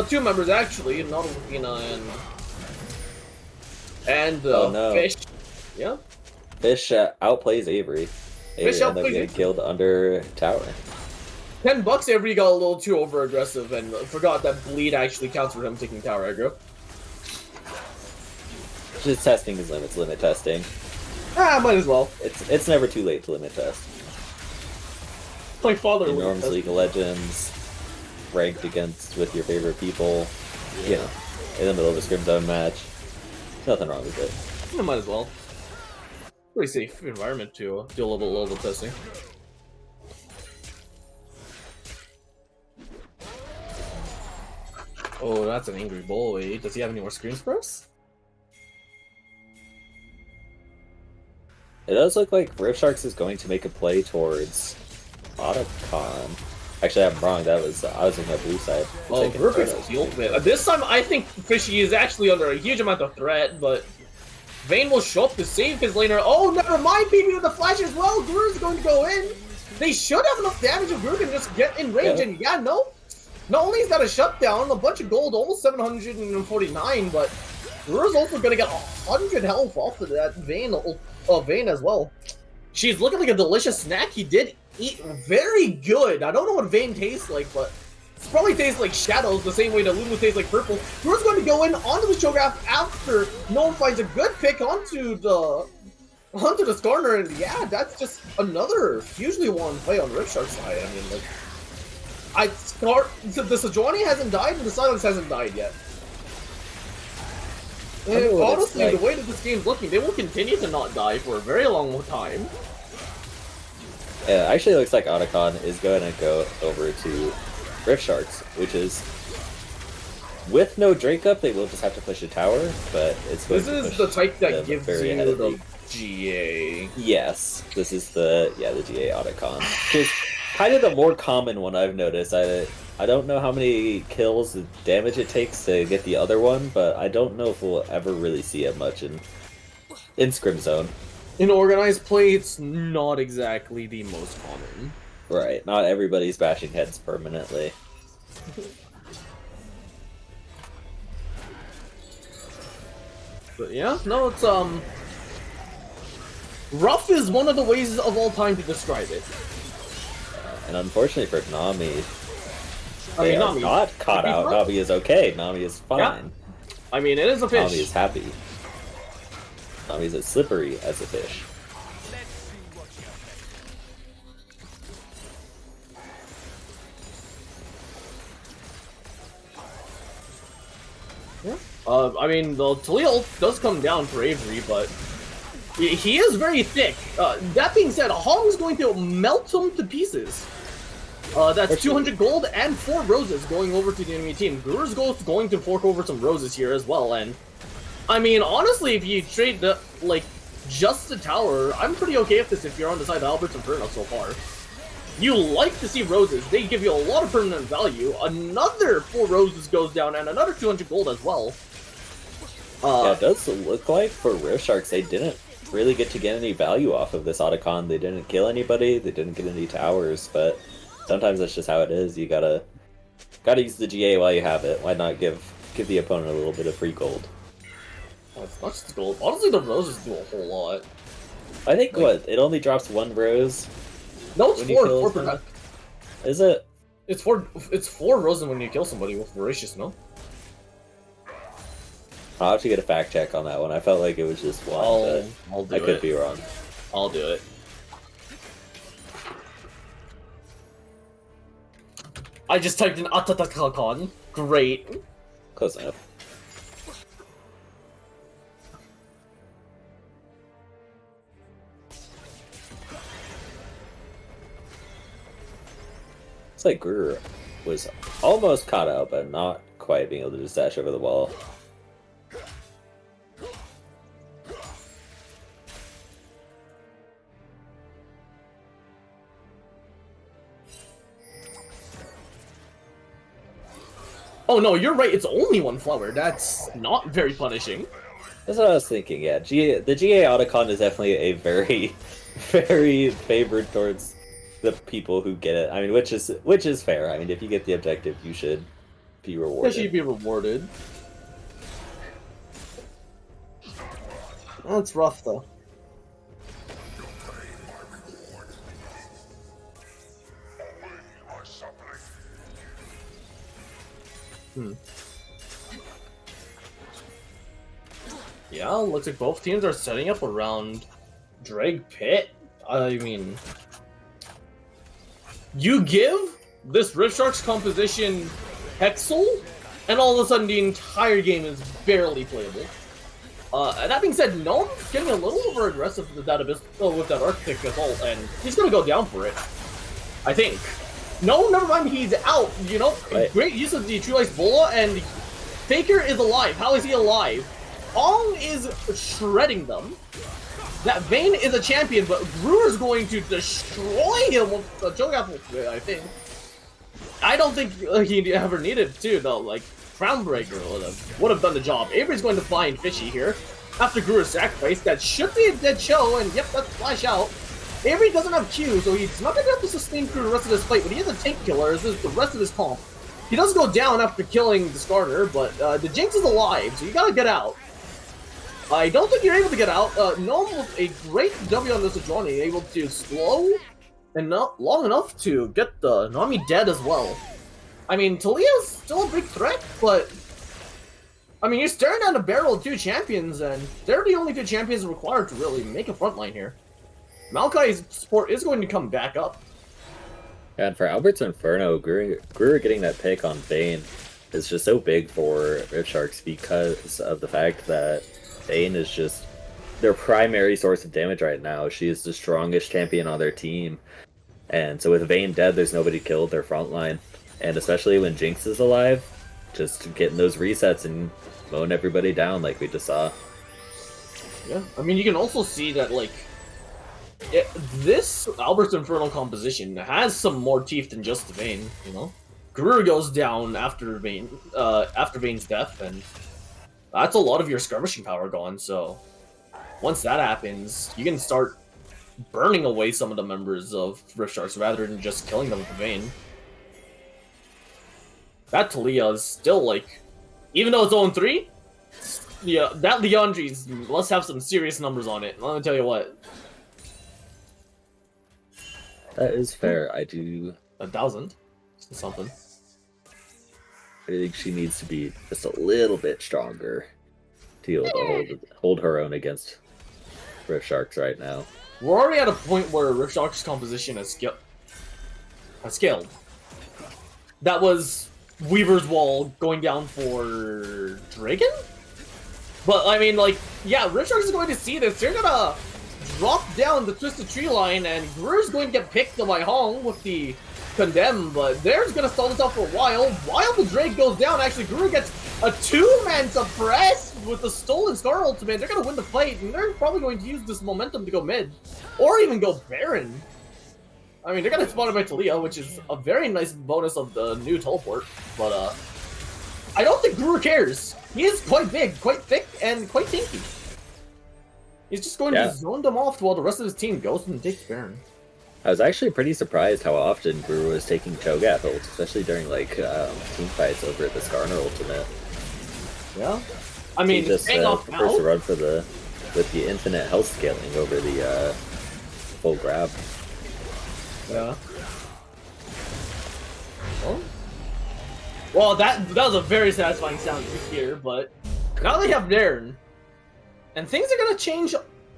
2 members actually, not Lupina and oh, no. Fish. Yeah. Fish outplays Avery. Avery ended up getting killed under tower. $10 Avery got a little too over aggressive and forgot that bleed actually counts for him taking tower aggro. Just testing his limits, limit testing. Ah, might as well. It's never too late to limit test. My father Enormous League of Legends, ranked against with your favorite people, you know, in the middle of a Scrims zone match. Nothing wrong with it. Yeah, might as well. Pretty safe environment to do a little bit testing. Oh, that's an angry boy. Does he have any more screens for us? It does look like Rift is going to make a play towards Otacon. Actually, I'm wrong. I was looking at blue side. Oh, Rift's the ultimate. This time, I think Fishy is actually under a huge amount of threat, but Vayne will show up to save his laner. Oh, never mind, PB with the flash as well. Guru's going to go in. They should have enough damage if Guru can just get in range. Yeah. And yeah, no. Not only is that a shutdown, a bunch of gold, almost 749, but Guru's also going to get 100 health off of that Vayne as well. She's looking like a delicious snack. He did eat very good. I don't know what Vayne tastes like, but it probably tastes like shadows, the same way that Lulu tastes like purple. Guru's going to go in onto the Cho'Gath after no one finds a good pick onto the Skarner, and yeah, that's just another hugely won play on Ripshark's side. I mean, like, the Sejuani hasn't died, and the Silence hasn't died yet. And honestly, the way that this game's looking, they will continue to not die for a very long time. Yeah, actually, it looks like Otacon is going to go over to Rift Sharks, which is with no Drake up, they will just have to push a tower, but it's going this to is the type that gives you the the GA. Yes, this is the GA Otacon. Just kind of the more common one I've noticed. I don't know how many kills and damage it takes to get the other one, but I don't know if we'll ever really see it much in Scrims Zone. In organized play, it's not exactly the most common. Right, not everybody's bashing heads permanently. But yeah, no, it's rough is one of the ways of all time to describe it. And unfortunately for Nami, they are not caught out. Nami is okay. Nami is fine. Yeah. I mean, it is a fish. Nami is happy. Nami is as slippery as a fish. Yeah. I mean, the Talia does come down for Avery, but he is very thick. That being said, Hong's going to melt him to pieces. That's 200 gold and 4 roses going over to the enemy team. Guru's going to fork over some roses here as well, and I mean, honestly, if you trade the, like, just the tower, I'm pretty okay with this if you're on the side of Albert's Inferno so far. You like to see roses. They give you a lot of permanent value. Another 4 roses goes down and another 200 gold as well. Yeah, it does look like for Rift Sharks they didn't really get to get any value off of this Otacon. They didn't kill anybody, they didn't get any towers, but sometimes that's just how it is. You gotta use the GA while you have it. Why not give the opponent a little bit of free gold? It's not just gold. Honestly, the roses do a whole lot. I think, like, it only drops 1 rose? No, it's 4 per deck. Is it? It's 4 roses when you kill somebody with Voracious, no? I'll have to get a fact check on that one. I felt like it was just 1, but I could be wrong. I'll do it. I just typed in Atatakakon. Great. Close enough. It's like Guru was almost caught up, but not quite being able to just dash over the wall. Oh no, you're right, it's only 1 flower. That's not very punishing. That's what I was thinking, yeah. The GA Otacon is definitely a very, very favored towards the people who get it. I mean, which is fair. I mean, if you get the objective, you should be rewarded. You should be rewarded. That's rough, though. Yeah, looks like both teams are setting up around Drake Pit. I mean, you give this Rift Sharks composition Hexel, and all of a sudden the entire game is barely playable. That being said, Gnome getting a little over aggressive with that Arctic Assault, and he's gonna go down for it, I think. No, never mind, he's out, you know? Right. Great use of the True Ice Bola, and Faker is alive. How is he alive? Ong is shredding them. That Vayne is a champion, but Brewer's going to destroy him with the Choke Apple, I think. I don't think he ever needed to, though. Like, Crownbreaker would have done the job. Avery's going to find Fishy here. After Brewer's sacrifice, that should be a dead show, and yep, that's Flash out. Avery doesn't have Q, so he's not going to be able to sustain through the rest of this fight, but he is a tank killer, this is the rest of his comp. He does go down after killing the Starter, but the Jinx is alive, so you gotta get out. I don't think you're able to get out. Gnome with a great W on this Adjani, able to slow and not long enough to get the Nami dead as well. I mean, Talia's still a big threat, but I mean, you're staring down a barrel of 2 champions, and they're the only 2 champions required to really make a front line here. Maokai's support is going to come back up. And for Albert's Inferno, Greer getting that pick on Vayne is just so big for Rift Sharks because of the fact that Vayne is just their primary source of damage right now. She is the strongest champion on their team. And so with Vayne dead, there's nobody killed their front line. And especially when Jinx is alive, just getting those resets and mowing everybody down like we just saw. Yeah, I mean, you can also see that, like, this Albert's Infernal composition has some more teeth than just the Vayne, you know? Guru goes down after Vayne's death, and that's a lot of your skirmishing power gone, so once that happens, you can start burning away some of the members of Rift Sharks rather than just killing them with the Vayne. That Talia is still, like, even though it's 0-3, yeah, that Leandri's must have some serious numbers on it, let me tell you what. That is fair. I do 1,000 something. I think she needs to be just a little bit stronger to be able to hold her own against Rift Sharks right now. We're already at a point where Rift Sharks' composition has scaled. That was Weaver's Wall going down for Dragon? But, I mean, like, yeah, Rift Sharks is going to see this. They're gonna drop down the Twisted Tree line, and Greer's going to get picked by Hong with the Condemn, but they're gonna stall this out for a while. While the Drake goes down, actually, Guru gets a 2-man suppress with the stolen Scar ultimate. They're gonna win the fight, and they're probably going to use this momentum to go mid, or even go Baron. I mean, they're gonna spawn it by Talia, which is a very nice bonus of the new teleport, but I don't think Guru cares. He is quite big, quite thick, and quite tanky. He's just going to zone them off while the rest of his team goes and takes Baron. I was actually pretty surprised how often Guru was taking Cho'Gath ults, especially during like team fights over at the Skarner ultimate. Yeah, I mean, he just prefers to run for with the infinite health scaling over the full grab. Yeah. Well, that was a very satisfying sound to hear, but now they have Darren, and things are gonna change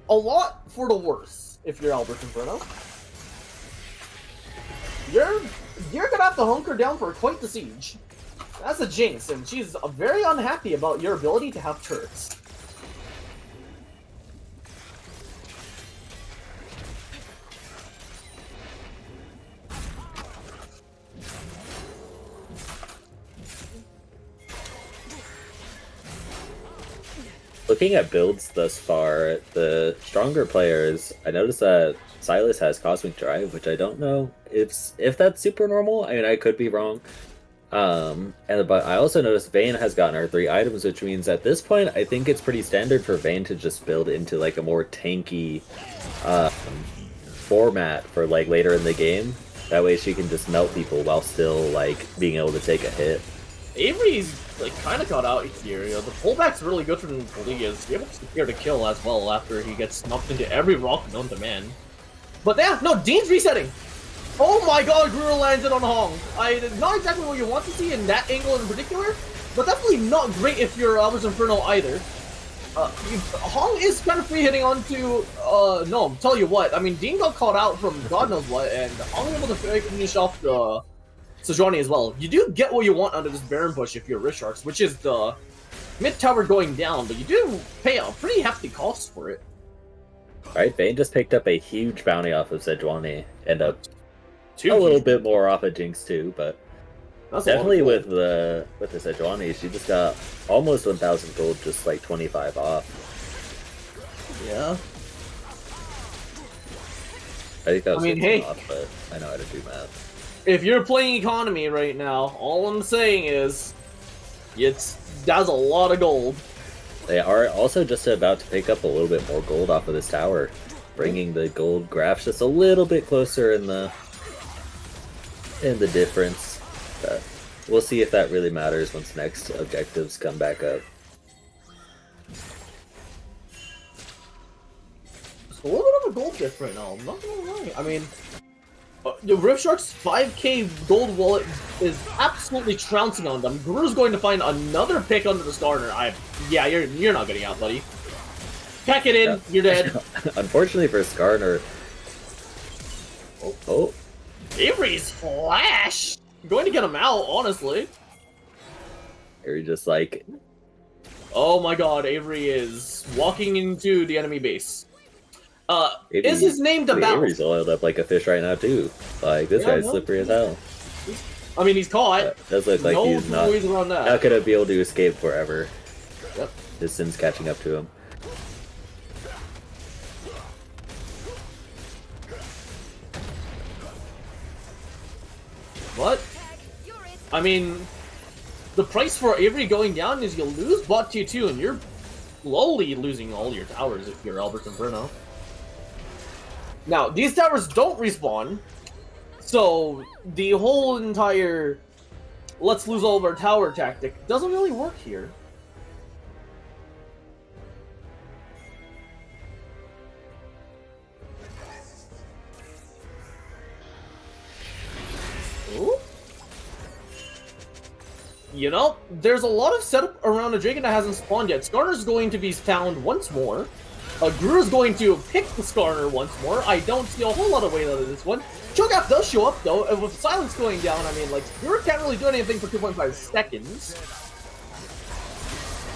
a lot for the worse if you're Albert Inferno. You're gonna have to hunker down for quite the siege. That's a Jinx, and she's very unhappy about your ability to have turrets. Looking at builds thus far, the stronger players, I noticed that Silas has Cosmic Drive, which I don't know if that's super normal. I mean, I could be wrong. But I also noticed Vayne has gotten her 3 items, which means at this point, I think it's pretty standard for Vayne to just build into like a more tanky format for like later in the game. That way she can just melt people while still like being able to take a hit. Avery's like kind of got out here. You know, the pullback's really good from Talia. He's able to secure the kill as well after he gets knocked into every rock known to man. But yeah, no, Dean's resetting. Oh my god, Guru lands it on Hong. Not exactly what you want to see in that angle in particular, but definitely not great if you're Albert's Inferno either. Hong is kind of free hitting onto, no, tell you what, I mean, Dean got caught out from God knows what, and Hong able to finish off the Sejuani as well. You do get what you want out of this Baron push if you're Rift Sharks, which is the mid tower going down, but you do pay a pretty hefty cost for it. Alright, Vayne just picked up a huge bounty off of Sejuani, and a little bit more off of Jinx too, but definitely with the Sejuani, she just got almost 1,000 gold, just like 25 off. Yeah. I think that was off, but I know how to do math. If you're playing economy right now, all I'm saying is, that's a lot of gold. They are also just about to pick up a little bit more gold off of this tower, bringing the gold graphs just a little bit closer in the difference. But we'll see if that really matters once next objectives come back up. It's a little bit of a gold diff right now, I'm not gonna lie. I mean, the Rift Shark's 5k gold wallet is absolutely trouncing on them. Guru's going to find another pick under the starter. Yeah, you're not getting out, buddy. Pack it in, you're dead. Unfortunately for Skarner. Oh. Avery's flash! I'm going to get him out, honestly. Avery just like... Oh my god, Avery is walking into the enemy base. Is his name the Bounce? Avery's oiled up like a fish right now too. Like, this guy's slippery as hell. I mean, he's caught. Does look like he's not gonna be able to escape forever. Yep. His sin's catching up to him. What? I mean, the price for Avery going down is you lose bot tier 2 and you're slowly losing all your towers if you're Albert Inferno. Now, these towers don't respawn, so the whole entire let's lose all of our tower tactic doesn't really work here. Ooh. You know, there's a lot of setup around a dragon that hasn't spawned yet. Skarner's going to be found once more. Guru's going to pick the Skarner once more. I don't see a whole lot of weight out of this one. Cho'Gath does show up though, and with silence going down, I mean, like, Guru can't really do anything for 2.5 seconds.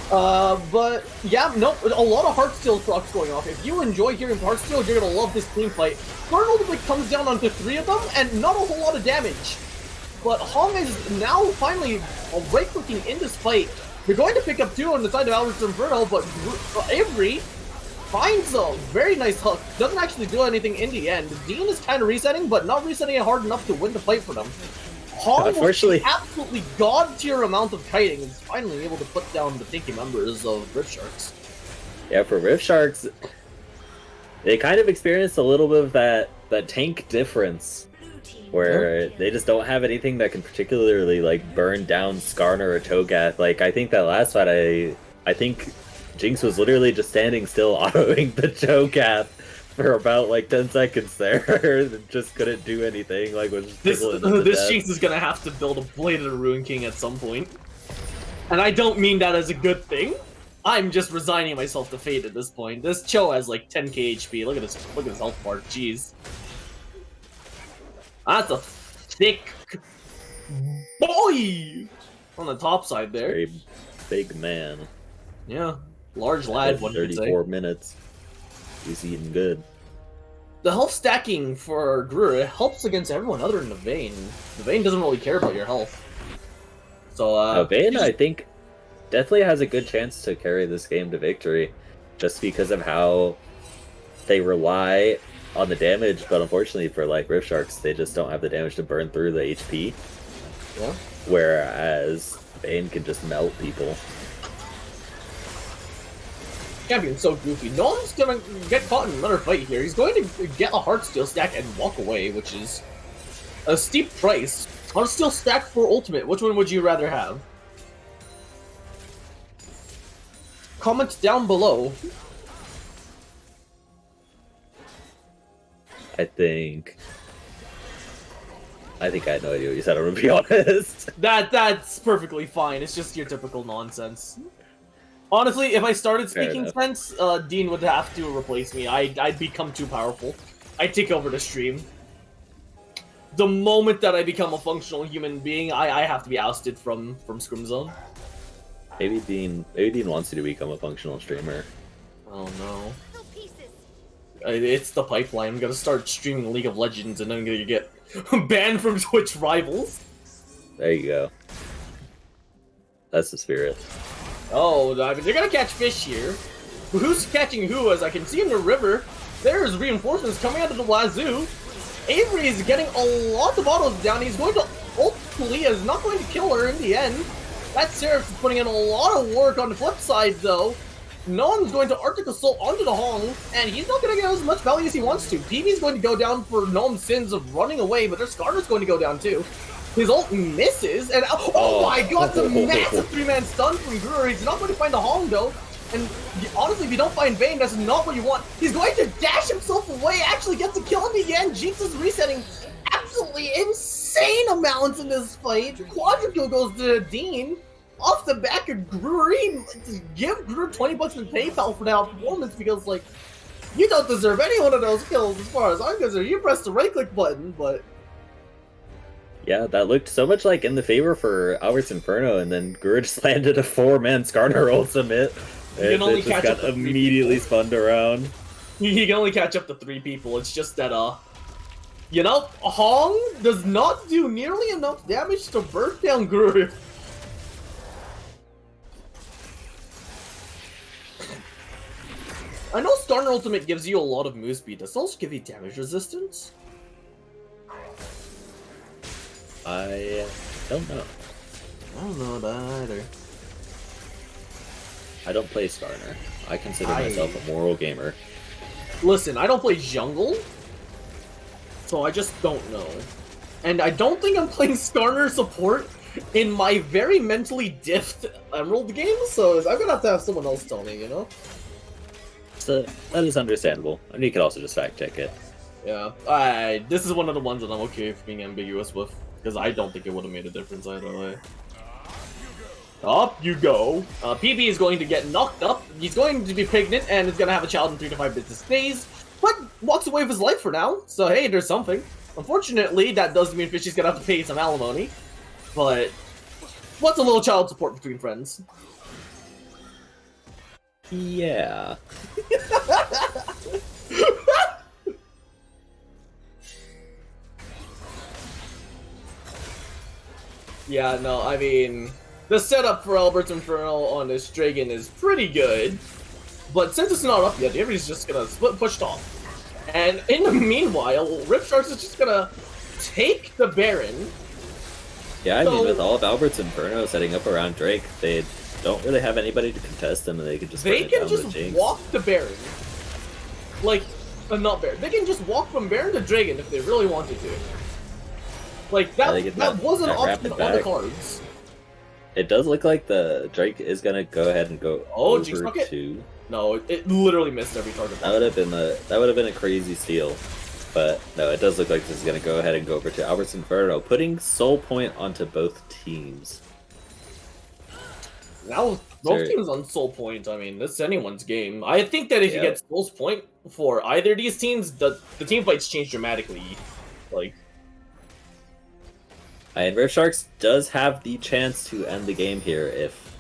But yeah, no, a lot of Heartsteel procs going off. If you enjoy hearing Heartsteel, you're gonna love this team fight. Inferno comes down onto 3 of them, and not a whole lot of damage. But Hong is now finally right-clicking in this fight. They're going to pick up 2 on the side of Albert's Inferno, but Avery finds a very nice hook. Doesn't actually do anything in the end. Dean is kind of resetting, but not resetting it hard enough to win the fight for them. Hong Unfortunately, absolutely god-tier amount of kiting and is finally able to put down the tanky members of Rift Sharks. Yeah, for Rift Sharks, they kind of experienced a little bit of that tank difference, where they just don't have anything that can particularly like burn down Skarner or Cho'Gath. Like I think that last fight, I think Jinx was literally just standing still, autoing the Cho'Gath for about like 10 seconds there. Just couldn't do anything. Like was this Jinx is gonna have to build a Blade of the Ruin King at some point, and I don't mean that as a good thing. I'm just resigning myself to fate at this point. This Cho has like 10k HP. Look at his health bar. Jeez. That's a thick boy on the top side there. Very big man. Yeah, large lad. 34 minutes. He's eating good. The health stacking for Gruer helps against everyone other than the Vayne. The Vayne doesn't really care about your health. So Vayne, I think, definitely has a good chance to carry this game to victory, just because of how they rely on the damage, but unfortunately for like Rift Sharks, they just don't have the damage to burn through the HP. Yeah. Whereas Vayne can just melt people. Champion's so goofy. No one's gonna get caught in another fight here. He's going to get a Heartsteel stack and walk away, which is a steep price. Heartsteel stack for ultimate. Which one would you rather have? Comment down below. I think I had no idea what you said, I'm gonna be honest. That's perfectly fine. It's just your typical nonsense. Honestly, if I started speaking sense, Dean would have to replace me. I'd become too powerful. I'd take over the stream. The moment that I become a functional human being, I have to be ousted from Scrim Zone. Maybe Dean wants you to become a functional streamer. Oh no. It's the pipeline. I'm gonna start streaming League of Legends and then I'm gonna get banned from Twitch Rivals. There you go. That's the spirit. Oh, I mean, they're gonna catch fish here. Who's catching who? As I can see in the river, there's reinforcements coming out of the wazoo. Avery is getting a lot of autos down. He's going to ult Kalia, is not going to kill her in the end. That Seraph is putting in a lot of work on the flip side, though. No one's going to Arctic Assault onto the Hong, and he's not going to get as much value as he wants to. PB's going to go down for Gnome's sins of running away, but their Skarner's going to go down too. His ult misses, and oh my god, the massive 3-man stun from Gruer. He's not going to find the Hong, though. And honestly, if you don't find Vayne, that's not what you want. He's going to dash himself away, actually gets to kill him again. Jinx is resetting absolutely insane amounts in this fight. Quadrukill goes to Dean. Off the back of Gruer, give Gruer 20 bucks in PayPal for that performance because, like, you don't deserve any one of those kills as far as I'm concerned. You pressed the right-click button, but... Yeah, that looked so much like in the favor for Albert's Inferno, and then Gruer just landed a 4-man Skarner ultimate. And it just got immediately spun around. He can only catch up to 3 people. It's just that, you know, Hong does not do nearly enough damage to burn down Gruer. I know Skarner Ultimate gives you a lot of move speed. Does it also give you damage resistance? I don't know. I don't know that either. I don't play Skarner. I consider myself a moral gamer. Listen, I don't play jungle, so I just don't know. And I don't think I'm playing Skarner support in my very mentally diffed Emerald game, so I'm gonna have someone else tell me, you know? So that is understandable. And you could also just fact check it. Yeah, this is one of the ones that I'm okay with being ambiguous with, because I don't think it would have made a difference either way. Up you go. PB is going to get knocked up. He's going to be pregnant and is going to have a child in 3 to 5 business days, but walks away with his life for now. So hey, there's something. Unfortunately, that does mean Fishy's going to have to pay some alimony, but what's a little child support between friends? Yeah. Yeah, no, I mean, the setup for Albert's Inferno on this Dragon is pretty good, but since it's not up yet, everybody's just gonna split pushed off. And in the meanwhile, Ripsharks is just gonna take the Baron. Yeah, I mean, with all of Albert's Inferno setting up around Drake, they don't really have anybody to contest them, and they can just walk the Baron. Like, not Baron. They can just walk from Baron to Dragon if they really wanted to. Like, that was an option on the cards. It does look like the Drake is gonna go ahead and go over to... No, it literally missed every target. That would have been a crazy steal. But no, it does look like this is gonna go ahead and go over to Albert's Inferno, putting Soul Point onto both teams. Now both teams on Soul Point, I mean, this is anyone's game. I think that if you get Soul Point for either of these teams, the team fights change dramatically. Like, and Ripsharks does have the chance to end the game here if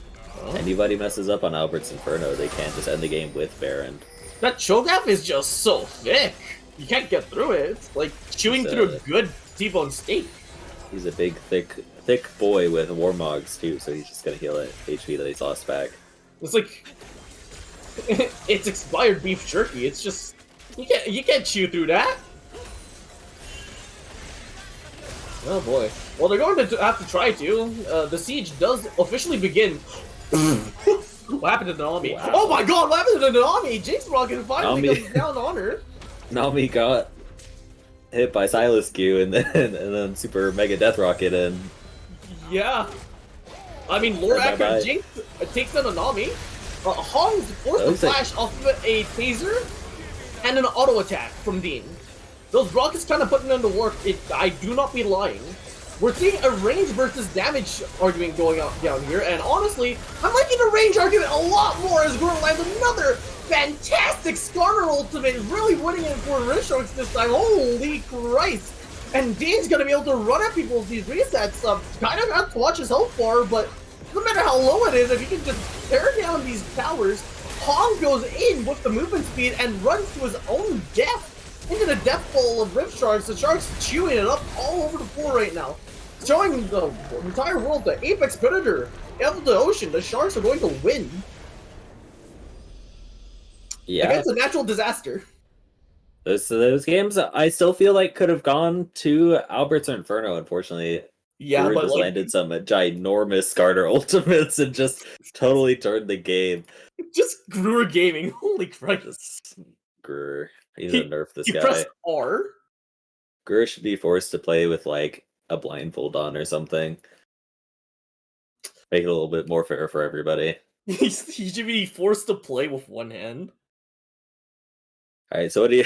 anybody messes up on Albert's Inferno. They can't just end the game with Baron. That Cho'Gath is just so thick. You can't get through it. It's like chewing through a good T-bone steak. He's a big, thick boy with Warmogs too, so he's just gonna heal it HP that he's lost back. It's like it's expired beef jerky. It's just you can't chew through that. Oh boy. Well, they're going to have to try to. The siege does officially begin. What happened to Naomi? Wow. Oh my god, what happened to Naomi? Jinx Rocket finally goes down on her. Naomi got hit by Silas Q and then Super Mega Death Rocket and... Yeah. I mean, Lord after Jinx takes down Naomi. Hong's forced to flash off of a taser and an auto attack from Dean. Those rockets kind of putting them to work. I do not be lying. We're seeing a range versus damage argument going on down here, and honestly, I'm liking the range argument a lot more as Guru lands another fantastic Skarner ultimate, really winning it for Ripsharks this time. Holy Christ! And Dean's gonna be able to run at people with these resets. Kind of have to watch his health bar, but no matter how low it is, if you can just tear down these towers, Hong goes in with the movement speed and runs to his own death into the death bowl of Ripsharks. The Sharks chewing it up all over the floor right now, showing the entire world the apex predator out of the ocean. The Sharks are going to win. Yeah. Against a natural disaster. Those games, I still feel like could have gone to Albert's Inferno, unfortunately. Yeah, Guru but just landed some ginormous Skarner ultimates and just totally turned the game. Just Gruer gaming. Holy Christ. Gruer. He's gonna nerf this guy. Press R. Gruer should be forced to play with like a blindfold on or something. Make it a little bit more fair for everybody. He should be forced to play with one hand. All right, so what do you?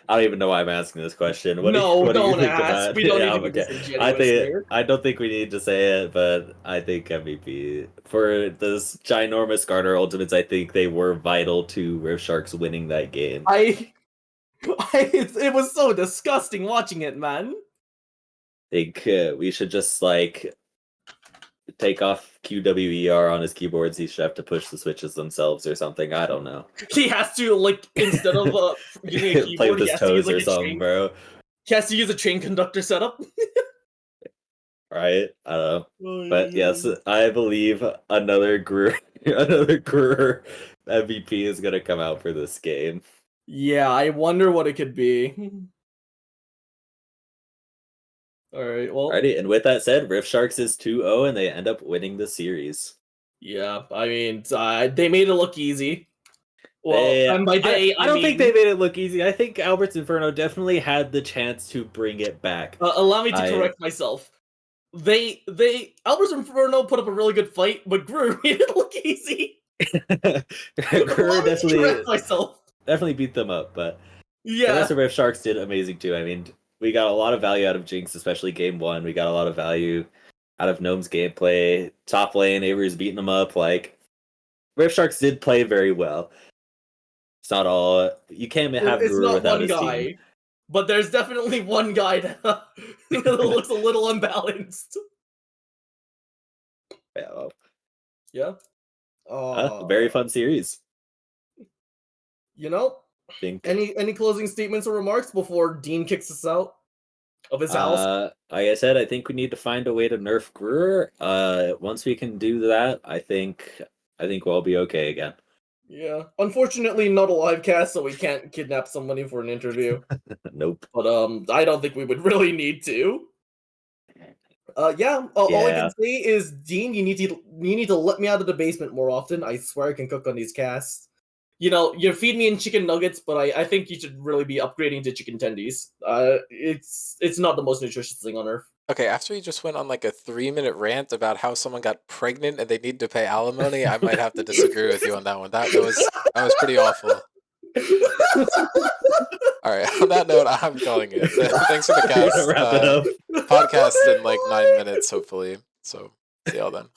I don't even know why I'm asking this question. What do you think about? We don't need to I don't think we need to say it, but I think MVP for this ginormous Skarner ultimates. I think they were vital to Ripsharks winning that game. It was so disgusting watching it, man. I think we should just like take off QWER on his keyboards. He should have to push the switches themselves or something. I don't know. He has to, like, instead of using a keyboard, play with his toes or something, bro. He has to use a train conductor setup. Right? I don't know. But yes, I believe another Gruer MVP is gonna come out for this game. Yeah, I wonder what it could be. Alright, well... Alrighty, and with that said, Ripsharks is 2-0 and they end up winning the series. Yeah, I mean, they made it look easy. Well, and by I don't think they made it look easy. I think Albert's Inferno definitely had the chance to bring it back. Allow me to correct myself. Albert's Inferno put up a really good fight, but Gruer made it look easy. Gruer definitely beat them up, but yeah, the rest of Ripsharks did amazing too. I mean, we got a lot of value out of Jinx, especially game 1. We got a lot of value out of Gnome's gameplay. Top lane, Avery's beating them up. Like, Ripsharks did play very well. It's not all... You can't have Gruer without his team. But there's definitely one guy that looks a little unbalanced. Yeah. Yeah. Very fun series. You know, think any closing statements or remarks before Dean kicks us out of his house? like I said, I think we need to find a way to nerf Greer. Once we can do that, I think we'll be okay again. Yeah. Unfortunately, not a live cast, so we can't kidnap somebody for an interview. Nope. But I don't think we would really need to. Yeah. All I can say is, Dean, you need to let me out of the basement more often. I swear I can cook on these casts. You know, you feed me in chicken nuggets, but I think you should really be upgrading to chicken tendies. It's not the most nutritious thing on earth. Okay, after you just went on like a 3-minute rant about how someone got pregnant and they need to pay alimony, I might have to disagree with you on that one. That was pretty awful. All right, on that note, I'm calling it. Thanks for the cast. Wrap it up. Podcast in like 9 minutes, hopefully. So see y'all then.